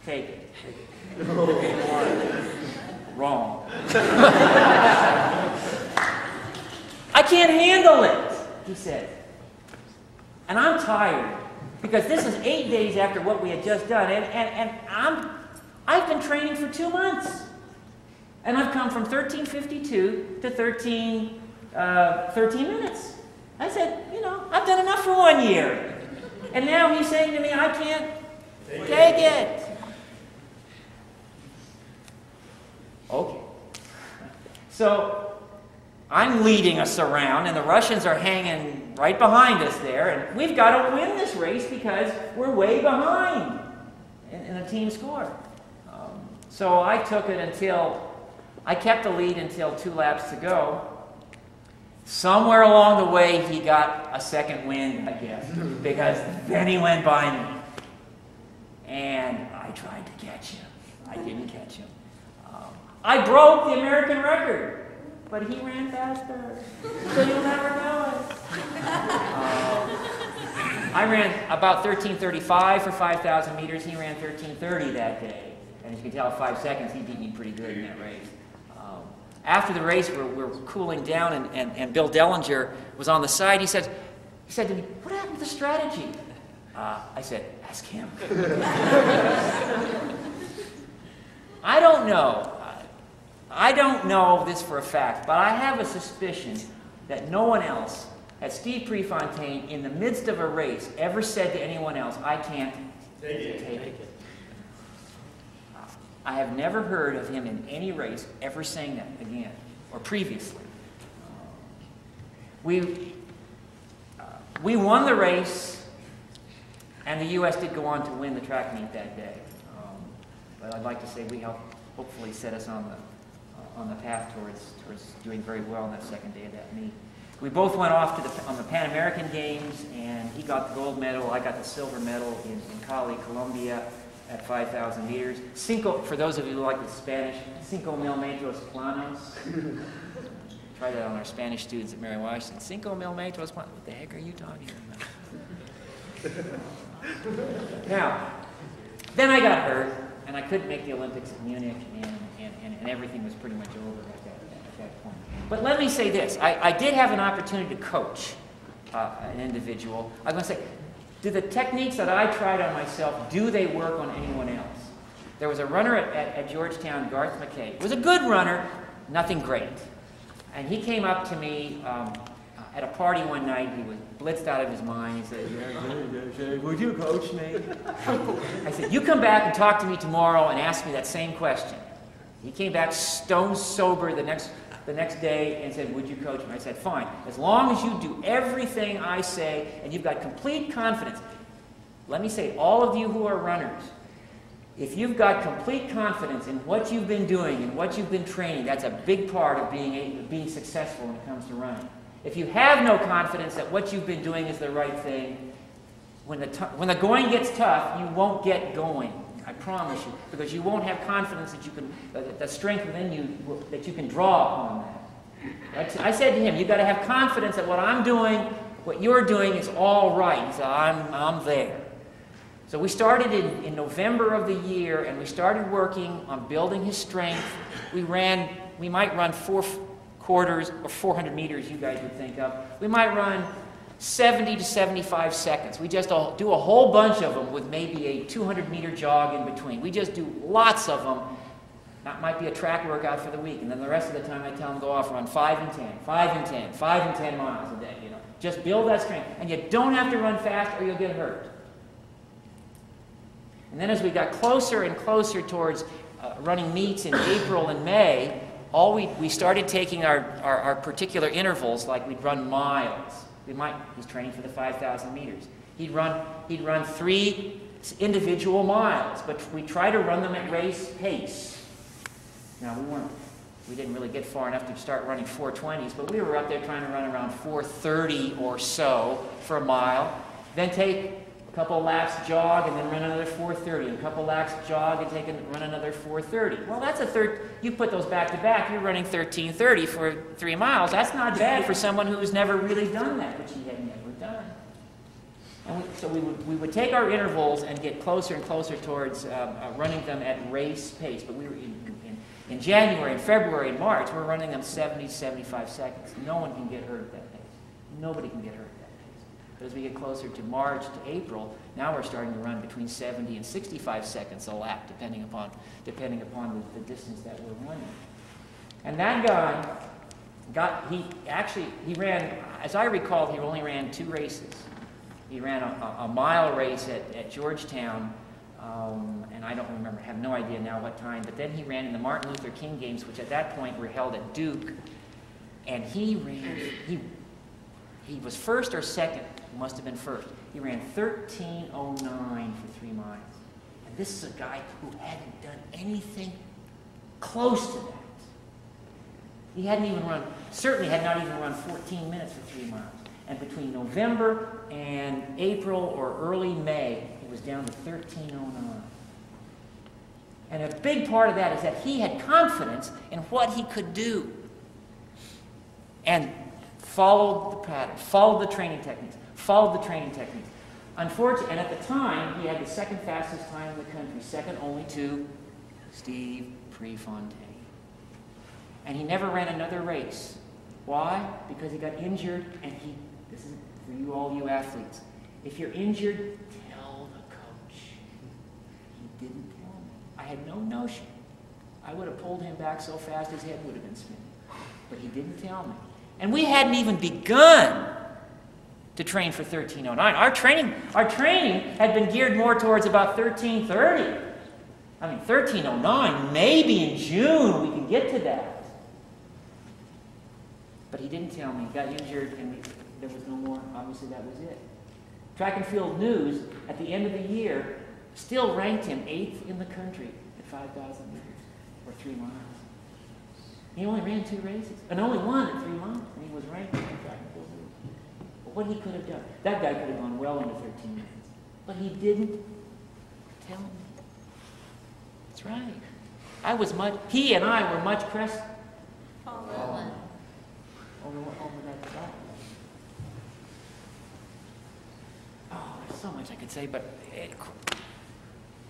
Take it. Wrong. I can't handle it, he said. And I'm tired, because this is 8 days after what we had just done, and I've been training for 2 months. And I've come from 13:52 to 13 minutes. I said, you know, I've done enough for 1 year. And now he's saying to me, I can't take it. Okay. So I'm leading us around, and the Russians are hanging right behind us there, and we've got to win this race because we're way behind in the team score. So I took it I kept the lead until 2 laps to go. Somewhere along the way, he got a second wind, I guess, because then he went by me. And I tried to catch him. I didn't catch him. I broke the American record, but he ran faster, so you'll never know it. I ran about 13:35 for 5,000 meters. He ran 13:30 that day. And as you can tell, 5 seconds, he beat me pretty good in that race. After the race, we're cooling down, and Bill Dellinger was on the side. He said, He said to me, "What happened to the strategy?" I said, "Ask him." I don't know. I don't know this for a fact, but I have a suspicion that no one else, as Steve Prefontaine, in the midst of a race, ever said to anyone else, "I can't take it." I have never heard of him in any race ever saying that again, or previously. We won the race, and the U.S. did go on to win the track meet that day. But I'd like to say we helped hopefully set us on the path towards doing very well on that second day of that meet. We both went off to on the Pan American Games, and he got the gold medal. I got the silver medal in Cali, Colombia, at 5,000 meters. Cinco, for those of you who like the Spanish, 5,000 metros planos. Try that on our Spanish students at Mary Washington. 5,000 metros planos. What the heck are you talking about? Now, then I got hurt, and I couldn't make the Olympics at Munich, and everything was pretty much over at that point. But let me say this. I did have an opportunity to coach an individual. I was going to say, do the techniques that I tried on myself, do they work on anyone else? There was a runner at Georgetown, Garth McKay. He was a good runner, nothing great. And he came up to me at a party one night. He was blitzed out of his mind. He said, "Would you coach me?" I said, "You come back and talk to me tomorrow and ask me that same question." He came back stone sober the next day and said, "Would you coach me?" I said, "Fine, as long as you do everything I say and you've got complete confidence." Let me say, all of you who are runners, if you've got complete confidence in what you've been doing and what you've been training, that's a big part of being successful when it comes to running. If you have no confidence that what you've been doing is the right thing, when the going gets tough, you won't get going. I promise you, because you won't have confidence that you can, the strength within you, that you can draw upon that. I said to him, "You've got to have confidence that what I'm doing, what you're doing is all right." He said, I'm there. So we started in November of the year, and we started working on building his strength. We might run 4 quarters or 400 meters, you guys would think of. We might run 70 to 75 seconds. We just do a whole bunch of them with maybe a 200-meter jog in between. We just do lots of them. That might be a track workout for the week. And then the rest of the time I tell them go off and run 5 and 10, 5 and 10, 5 and 10 miles a day. Just build that strength. And you don't have to run fast or you'll get hurt. And then as we got closer and closer towards running meets in April and May, we started taking our particular intervals, like we'd run miles. He's training for the 5,000 meters. He'd run 3 individual miles, but we try to run them at race pace. Now we didn't really get far enough to start running 4:20s, but we were up there trying to run around 4:30 or so for a mile, then take a couple laps, jog, and then run another 4:30, and a couple laps, jog, and run another 4:30. Well, that's you put those back to back, you're running 13:30 for 3 miles. That's not bad for someone who's never really done that, which he had never done. And so we would take our intervals and get closer and closer towards running them at race pace. But we were in January and February and March, we're running them 70 to 75 seconds. No one can get hurt at that pace. Nobody can get hurt at that pace. But as we get closer to March to April, now we're starting to run between 70 and 65 seconds a lap, depending upon the distance that we're running. And that guy, he ran, as I recall, he only ran 2 races. He ran a mile race at Georgetown, and I don't remember, have no idea now what time, but then he ran in the Martin Luther King Games, which at that point were held at Duke, and he was first or second, he must have been first. He ran 13:09 for 3 miles. And this is a guy who hadn't done anything close to that. He certainly had not even run 14 minutes for 3 miles. And between November and April or early May, it was down to 13:09. And a big part of that is that he had confidence in what he could do. And followed the pattern, followed the training techniques. Unfortunately, and at the time, he had the second fastest time in the country, second only to Steve Prefontaine. And he never ran another race. Why? Because he got injured, and this is for you, all you athletes. If you're injured, tell the coach. He didn't tell me. I had no notion. I would have pulled him back so fast his head would have been spinning. But he didn't tell me. And we hadn't even begun to train for 13:09. Our training had been geared more towards about 13:30. I mean, 13:09, maybe in June we can get to that. But he didn't tell me. He got injured and there was no more. Obviously, that was it. Track and Field News, at the end of the year, still ranked him 8th in the country at 5,000 meters, or 3 miles. He only ran 2 races, and only won at 3 miles, and he was ranked in Track and Field News. But what he could have done, that guy could have gone well into 13 minutes. But he didn't tell me. That's right. He and I were much pressed. Over that spot. Oh, there's so much I could say, but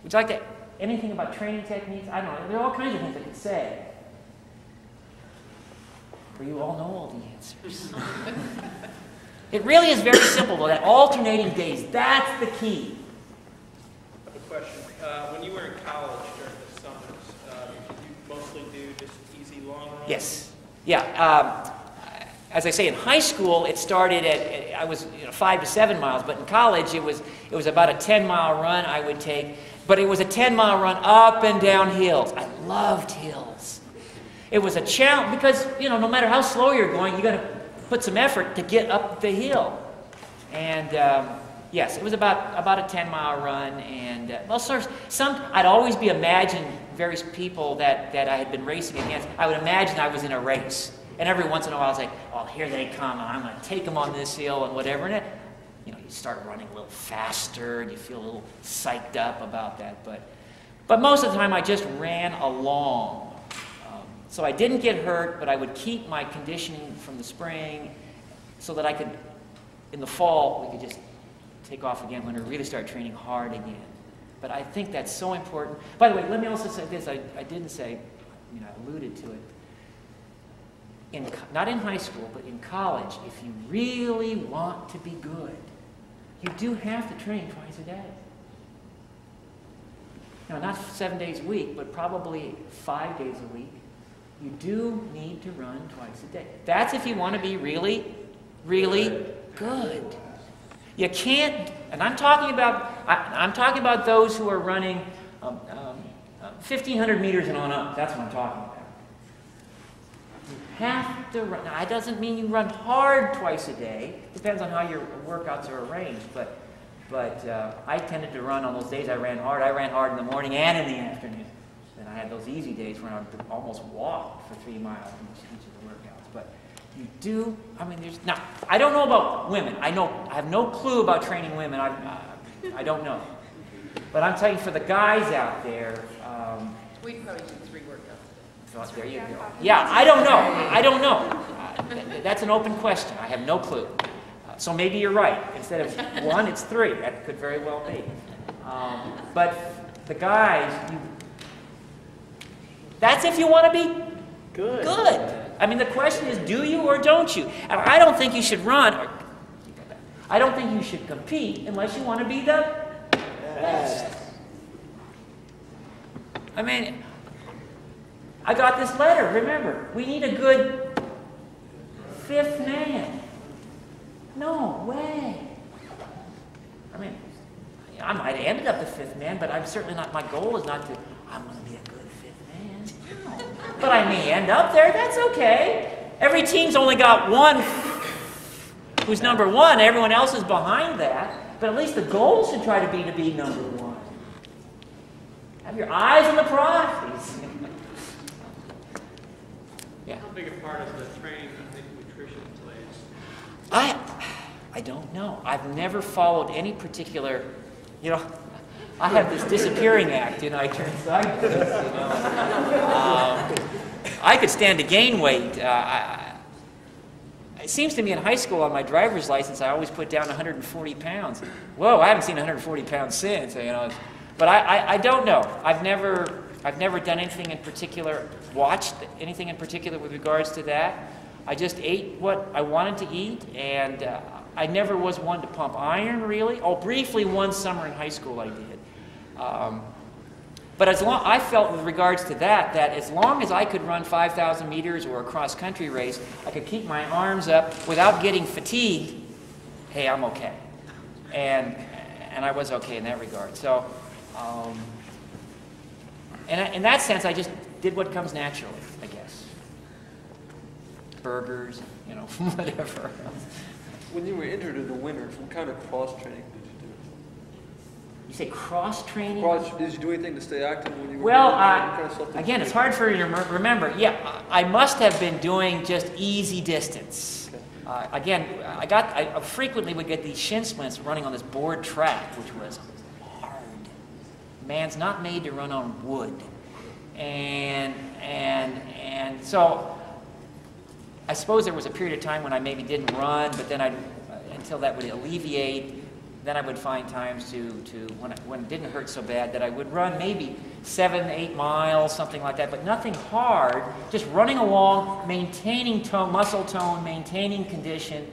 would you like to, anything about training techniques? I don't know. There are all kinds of things I could say. For you all know all the answers. It really is very simple, though, that alternating days, that's the key. I have a question. When you were in college during the summers, did you mostly do just easy long runs? Yes. Yeah. As I say, in high school, it started at, I was 5 to 7 miles, but in college, it was about a 10-mile run I would take, but it was a 10-mile run up and down hills. I loved hills. It was a challenge because, no matter how slow you're going, you got to put some effort to get up the hill. And yes, it was about a 10-mile run, and I'd always be imagining various people that I had been racing against. I would imagine I was in a race. And every once in a while, I was like, oh, here they come, and I'm going to take them on this hill and whatever. And you start running a little faster, and you feel a little psyched up about that. But most of the time, I just ran along. So I didn't get hurt, but I would keep my conditioning from the spring so that I could, in the fall, we could just take off again when we really start training hard again. But I think that's so important. By the way, let me also say this. I didn't say, I alluded to it. Not in high school, but in college, if you really want to be good, you do have to train twice a day. Not 7 days a week, but probably 5 days a week. You do need to run twice a day. That's if you want to be really, really good. You can't, and I'm talking about those who are running 1,500 meters and on up. That's what I'm talking about. You have to run. Now, that doesn't mean you run hard twice a day. Depends on how your workouts are arranged. But I tended to run on those days I ran hard. I ran hard in the morning and in the afternoon. Then I had those easy days where I would almost walk for 3 miles in each of the workouts. But you do. Now I don't know about women. I have no clue about training women. I don't know. But I'm telling you, for the guys out there. We probably do 3 workouts. Oh, there you go. Yeah, I don't know. That's an open question. I have no clue. So maybe you're right. Instead of 1, it's 3. That could very well be. But the guys, that's if you want to be good. The question is, do you or don't you? And I don't think you should run. I don't think you should compete unless you want to be the best. I got this letter. Remember, we need a good 5th man. No way. I might have ended up the 5th man, but I'm certainly not. My goal is not to. I'm going to be a good 5th man. No. But I may end up there. That's okay. Every team's only got one who's number 1. Everyone else is behind that. But at least the goal should try to be number 1. Have your eyes on the prize. Yeah. How big a part of the training do you think nutrition plays? I don't know. I've never followed any particular, I have this disappearing act, I turn sideways, I could stand to gain weight. It seems to me in high school on my driver's license, I always put down 140 pounds. Whoa, I haven't seen 140 pounds since, But I don't know. I've never done anything in particular, watched anything in particular with regards to that. I just ate what I wanted to eat, and I never was one to pump iron, really. Oh, briefly one summer in high school I did. But I felt with regards to that as long as I could run 5,000 meters or a cross-country race, I could keep my arms up without getting fatigued, hey, I'm okay. And I was okay in that regard. So, and in that sense, I just did what comes naturally, I guess. Burgers, you know, whatever. When you were injured in the winter, what kind of cross training did you do? You say cross training? Did you do anything to stay active when you were Well, again, it's hard for you to remember. Yeah, I must have been doing just easy distance. Okay. Again, I frequently would get these shin splints running on this board track, which was hard. Man's not made to run on wood. And so I suppose there was a period of time when I maybe didn't run, but then until that would alleviate, then I would find times to when it didn't hurt so bad that I would run maybe 7, 8 miles, something like that, but nothing hard, just running along, maintaining muscle tone, maintaining condition,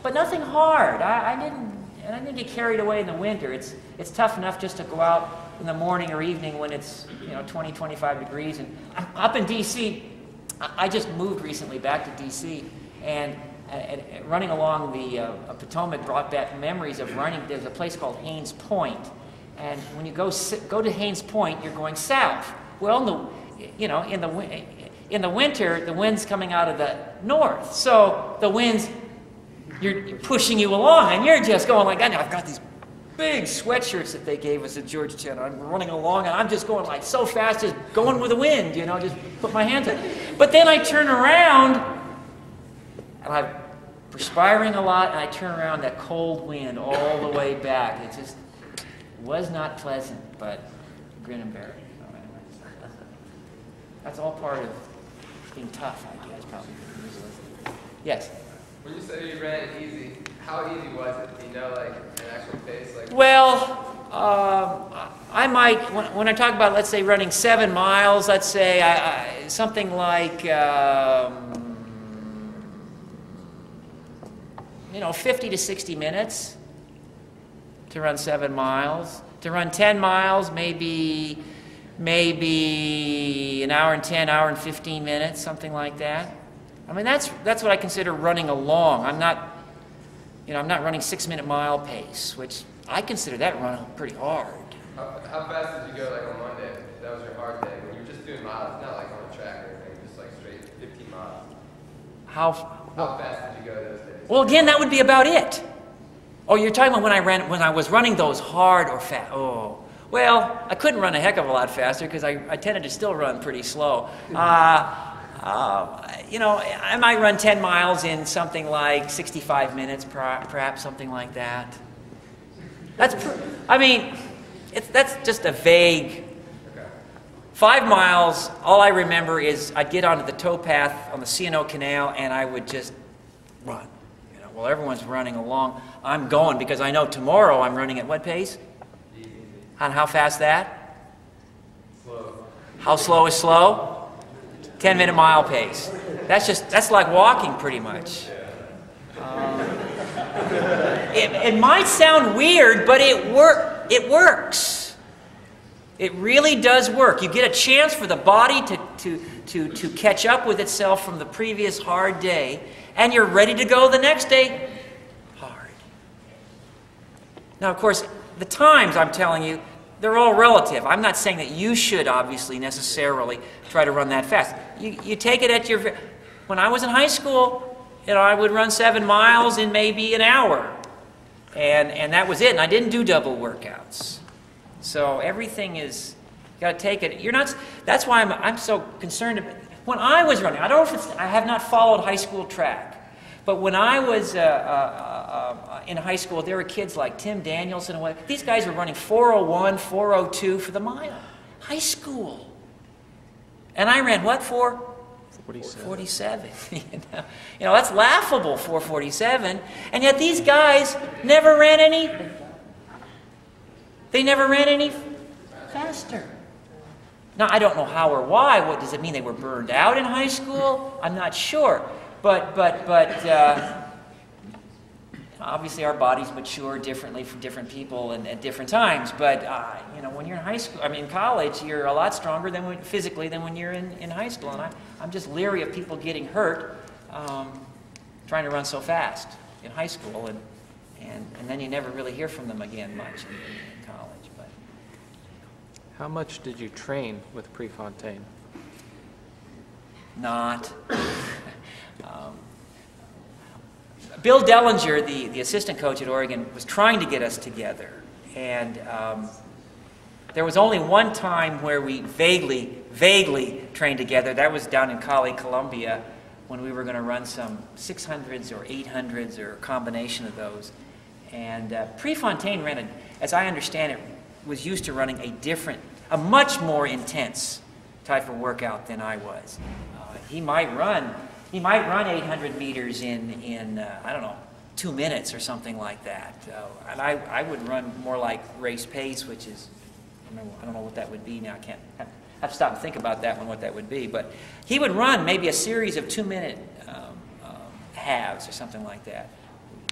but nothing hard. I didn't get carried away in the winter. It's tough enough just to go out in the morning or evening when it's 20, 25 degrees. And up in D.C., I just moved recently back to D.C. and running along the Potomac brought back memories of running. There's a place called Haynes Point, and when you go to Haynes Point, you're going south. Well, in the winter, the wind's coming out of the north, so the wind's you're pushing you along, and you're just going like that. I've got these big sweatshirts that they gave us at Georgetown. I'm running along, and I'm just going like so fast, just going with the wind, just put my hands up. But then I turn around, and I'm perspiring a lot, and I turn around, that cold wind all the way back. It just was not pleasant, but grin and bear it. So anyway, that's all part of being tough, I guess, probably. Yes? When you say you ran it easy, how easy was it? Do you know, like, an actual pace? Well, I might, when I talk about, let's say, running 7 miles, let's say something like, 50 to 60 minutes to run 7 miles. To run 10 miles, maybe an hour and 10, hour and 15 minutes, something like that. I mean, that's what I consider running along. I'm not running 6-minute mile pace, which I consider that run pretty hard. How fast did you go, like, on Monday? That was your hard day. When you were just doing miles, not like on a track or anything, just like straight 15 miles. How fast did you go those days? Well, again, that would be about it. Oh, you're talking about when I was running those hard or fast. Oh, well, I couldn't run a heck of a lot faster because I tended to still run pretty slow. I might run 10 miles in something like 65 minutes, perhaps something like that. That's just a vague. 5 miles, all I remember is I'd get onto the towpath on the C&O Canal and I would just run. While everyone's running along, I'm going because I know tomorrow I'm running at what pace? And how fast that? Slow. How slow is slow? 10-minute mile pace. That's like walking pretty much. It might sound weird, but it works. It really does work. You get a chance for the body to catch up with itself from the previous hard day, and you're ready to go the next day hard. Now, of course, the times I'm telling you, they're all relative. I'm not saying that you should obviously necessarily try to run that fast. You take it at your... When I was in high school, I would run 7 miles in maybe an hour. And that was it. And I didn't do double workouts. So everything is... You got to take it. You're not... That's why I'm so concerned about... When I was running, I don't know if it's... I have not followed high school track. But when I was in high school, there were kids like Tim Danielson and what. These guys were running 4:01, 4:02 for the mile. High school. And I ran what for? 47. That's laughable, 4:47. And yet these guys never ran any. They never ran any faster. Now, I don't know how or why. What does it mean? They were burned out in high school? I'm not sure. But obviously our bodies mature differently for different people and at different times. But you know, when you're in high school, I mean, in college, you're a lot stronger than physically than when you're in high school. And I'm just leery of people getting hurt trying to run so fast in high school, and then you never really hear from them again much in college. But how much did you train with Prefontaine? Not. Bill Dellinger, the assistant coach at Oregon, was trying to get us together. And there was only one time where we vaguely trained together. That was down in Cali, Colombia, when we were going to run some 600s or 800s or a combination of those. And Prefontaine ran, as I understand it, was used to running a much more intense type of workout than I was. He might run 800 meters in I don't know, 2 minutes or something like that. And I would run more like race pace, which is, I don't know what that would be now. I have to stop and think about that one, what that would be. But he would run maybe a series of 2-minute halves or something like that.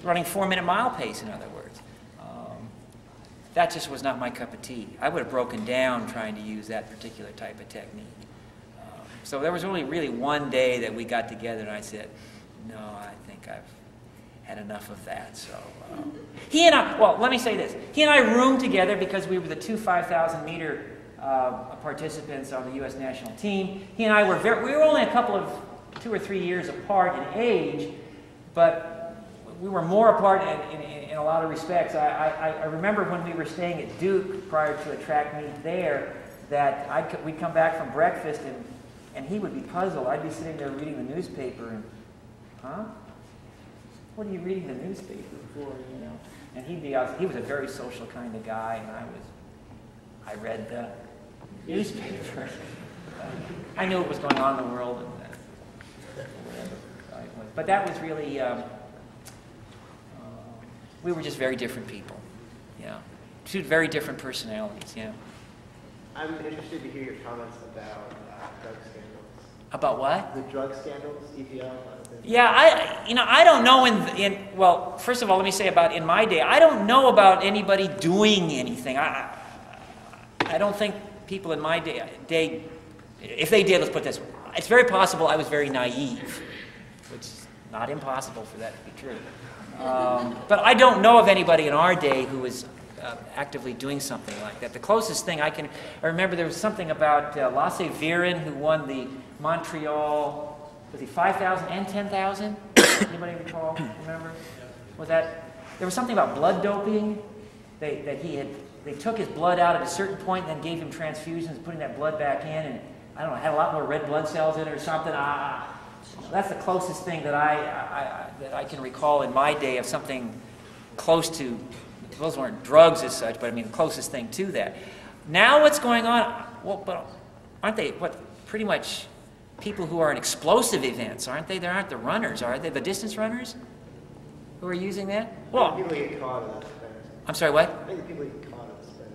Running 4-minute mile pace, in other words. That just was not my cup of tea. I would have broken down trying to use that particular type of technique. So there was only really one day that we got together and I said, no, I think I've had enough of that. So he and I, well, let me say this. He and I roomed together because we were the two 5,000 meter participants on the U.S. national team. He and I were we were only a couple of 2 or 3 years apart in age, but we were more apart in a lot of respects. I remember when we were staying at Duke prior to a track meet there, that we'd come back from breakfast and he would be puzzled. I'd be sitting there reading the newspaper and, huh? What are you reading the newspaper for, you know? And he was a very social kind of guy, and I read the newspaper. I knew what was going on in the world. But that was really, we were just very different people, yeah. Two very different personalities, yeah. I'm interested to hear your comments about drug scandals. About what? The drug scandals, EPL. Yeah, I don't know well, first of all, let me say about in my day, I don't know about anybody doing anything. I don't think people in my day, if they did, let's put it this way, it's very possible I was very naive, which is not impossible for that to be true. But I don't know of anybody in our day who was actively doing something like that. The closest thing I remember there was something about Lasse Viren, who won the Montreal, was he 5,000 and 10,000? Anybody recall? Remember? Was that, there was something about blood doping, they took his blood out at a certain point and then gave him transfusions, putting that blood back in, and I don't know, had a lot more red blood cells in it or something. That's the closest thing that I can recall in my day of something close to, those weren't drugs as such, but I mean the closest thing to that. Now what's going on, well, but aren't they, pretty much people who are in explosive events, aren't they? They aren't the runners, are they? The distance runners who are using that? Well, people get caught in that space. I'm sorry, what? I think people get caught in the space,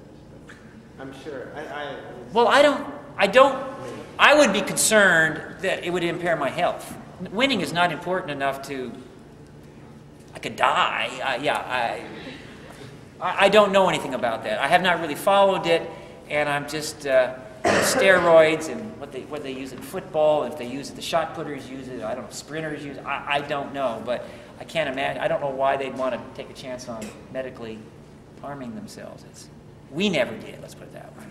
but I'm sure. Well, I would be concerned that it would impair my health. Winning is not important enough to, I could die. I don't know anything about that. I have not really followed it, and I'm just steroids and what they use in football. If they use it, the shot putters use it. I don't know. Sprinters use it. I don't know, but I can't imagine. I don't know why they'd want to take a chance on medically harming themselves. We never did. Let's put it that way.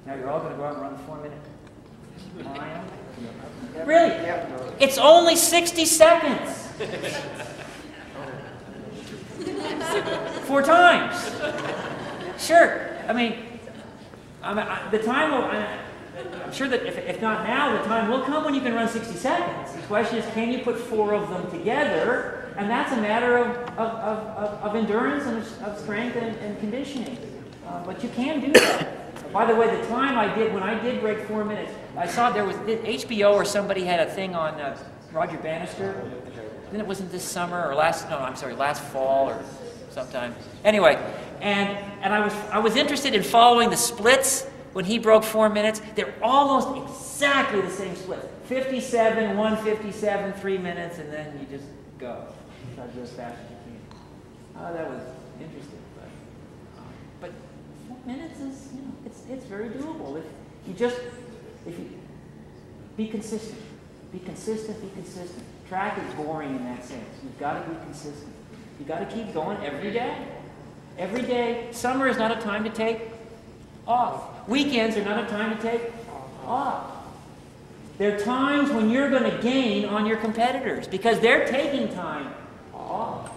Now you're all going to go out and run the 4-minute mile? Really? It's only 60 seconds. 4 times. Sure. I mean, the time will, I'm sure that if not now, the time will come when you can run 60 seconds. The question is, can you put 4 of them together? And that's a matter of endurance and of strength and conditioning. But you can do that. By the way, the time when I did break 4 minutes, I saw there was HBO or somebody had a thing on Roger Bannister. Then it wasn't this summer or last fall or sometime. Anyway, and I was interested in following the splits when he broke 4 minutes, they're almost exactly the same split. 57, 157, 3 minutes, and then you just go. Try to go as fast as you can. Oh, that was interesting. But 4 minutes is, you know, it's very doable. If you be consistent. Be consistent, be consistent. Track is boring in that sense. You've got to be consistent. You've got to keep going every day. Every day. Summer is not a time to take off. Weekends are not a time to take off. There are times when you're going to gain on your competitors because they're taking time off.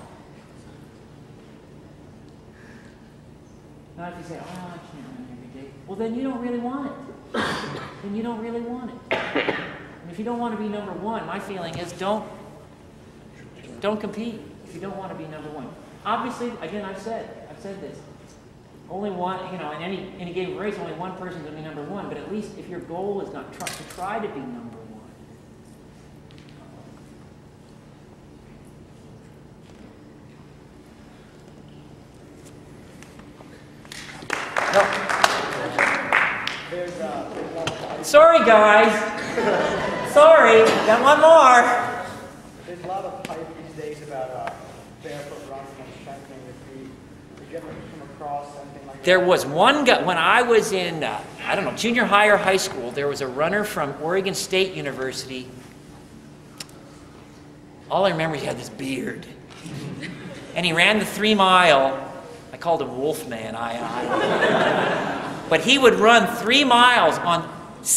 Now if you say, oh, I can't run every day, well then you don't really want it. Then you don't really want it. And if you don't want to be number one, my feeling is don't compete if you don't want to be number one. Obviously, again, I've said this. Only one, you know, in any given race, only one person's going to be number one. But at least if your goal is not to try to be number one. No. Sorry, guys. Sorry, got one more. There's a lot of hype these days about barefoot running and strengthening your feet. Did you ever come across something like that? There was one guy, when I was in, I don't know, junior high or high school, there was a runner from Oregon State University. All I remember, he had this beard. And he ran the 3 mile. I called him Wolfman. But he would run 3 miles on,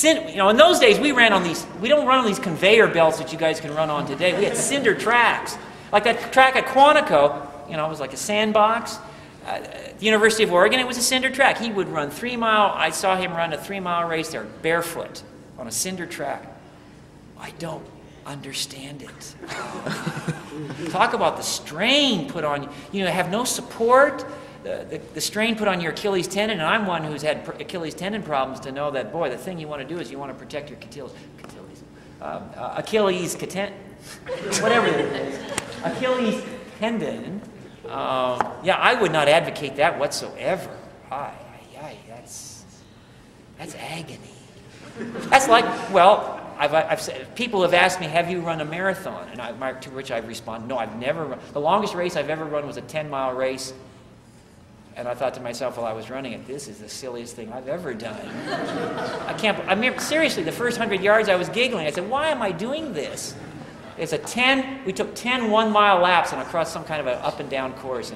you know, in those days we ran on these, we don't run on these conveyor belts that you guys can run on today. We had cinder tracks. Like that track at Quantico, you know, it was like a sandbox. At the University of Oregon, it was a cinder track. He would run 3 mile, I saw him run a 3 mile race there, barefoot, on a cinder track. I don't understand it. Talk about the strain put on you. You know, have no support. The strain put on your Achilles tendon, and I'm one who's had Achilles tendon problems to know that, boy, the thing you want to do is you want to protect your Achilles whatever it is. Achilles tendon. Yeah, I would not advocate that whatsoever. That's agony. That's like, well, I've said, people have asked me, have you run a marathon? And to which I've responded, no, I've never run. The longest race I've ever run was a 10-mile race. And I thought to myself while I was running it, this is the silliest thing I've ever done. I mean, seriously, the first 100 yards I was giggling. I said, why am I doing this? It's we took 10 1-mile laps and across some kind of an up and down course.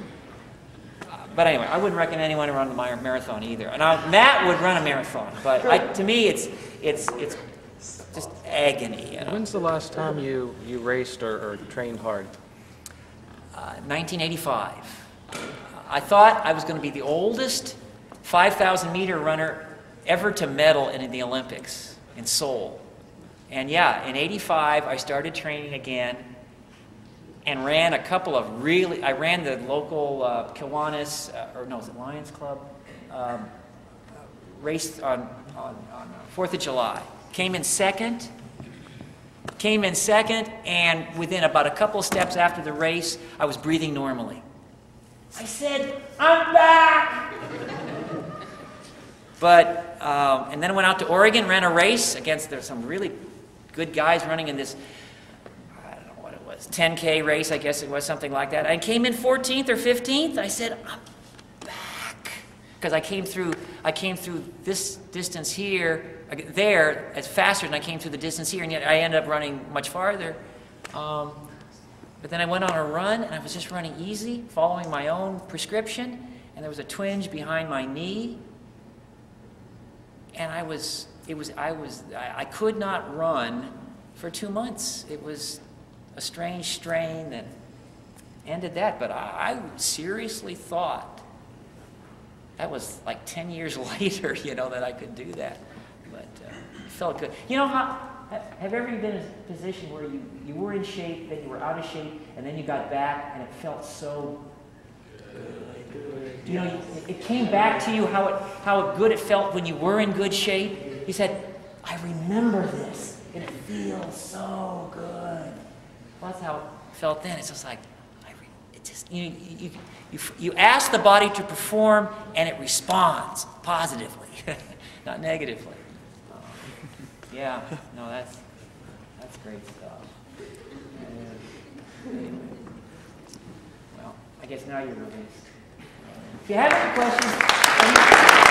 But anyway, I wouldn't recommend anyone to run a marathon either. And Matt would run a marathon, but to me it's just agony. You know? When's the last time you raced or trained hard? 1985. I thought I was going to be the oldest 5,000-meter runner ever to medal in the Olympics in Seoul. And yeah, in '85 I started training again and ran a couple of I ran the local Kiwanis, is it Lions Club? Race on 4th of July. Came in second, and within about a couple of steps after the race, I was breathing normally. I said, I'm back! But, and then I went out to Oregon, ran a race against, there's some really good guys running in this, I don't know what it was, 10K race, I guess it was, something like that. I came in 14th or 15th. I said, I'm back. Because I came through this distance there, as faster than I came through the distance here, and yet I ended up running much farther. But then I went on a run, and I was just running easy, following my own prescription, and there was a twinge behind my knee, and I could not run for 2 months. It was a strange strain that ended that, but I seriously thought that was like 10 years later, you know, that I could do that, but it felt good. You know how? Have you ever been in a position where you were in shape, then you were out of shape, and then you got back, and it felt so good? You know, it came back to you how good it felt when you were in good shape. You said, I remember this, and it feels so good. Well, that's how it felt then. It's just like, just, you ask the body to perform, and it responds positively, not negatively. Yeah, no, that's great stuff. Well, I guess now you're released. If you have any questions,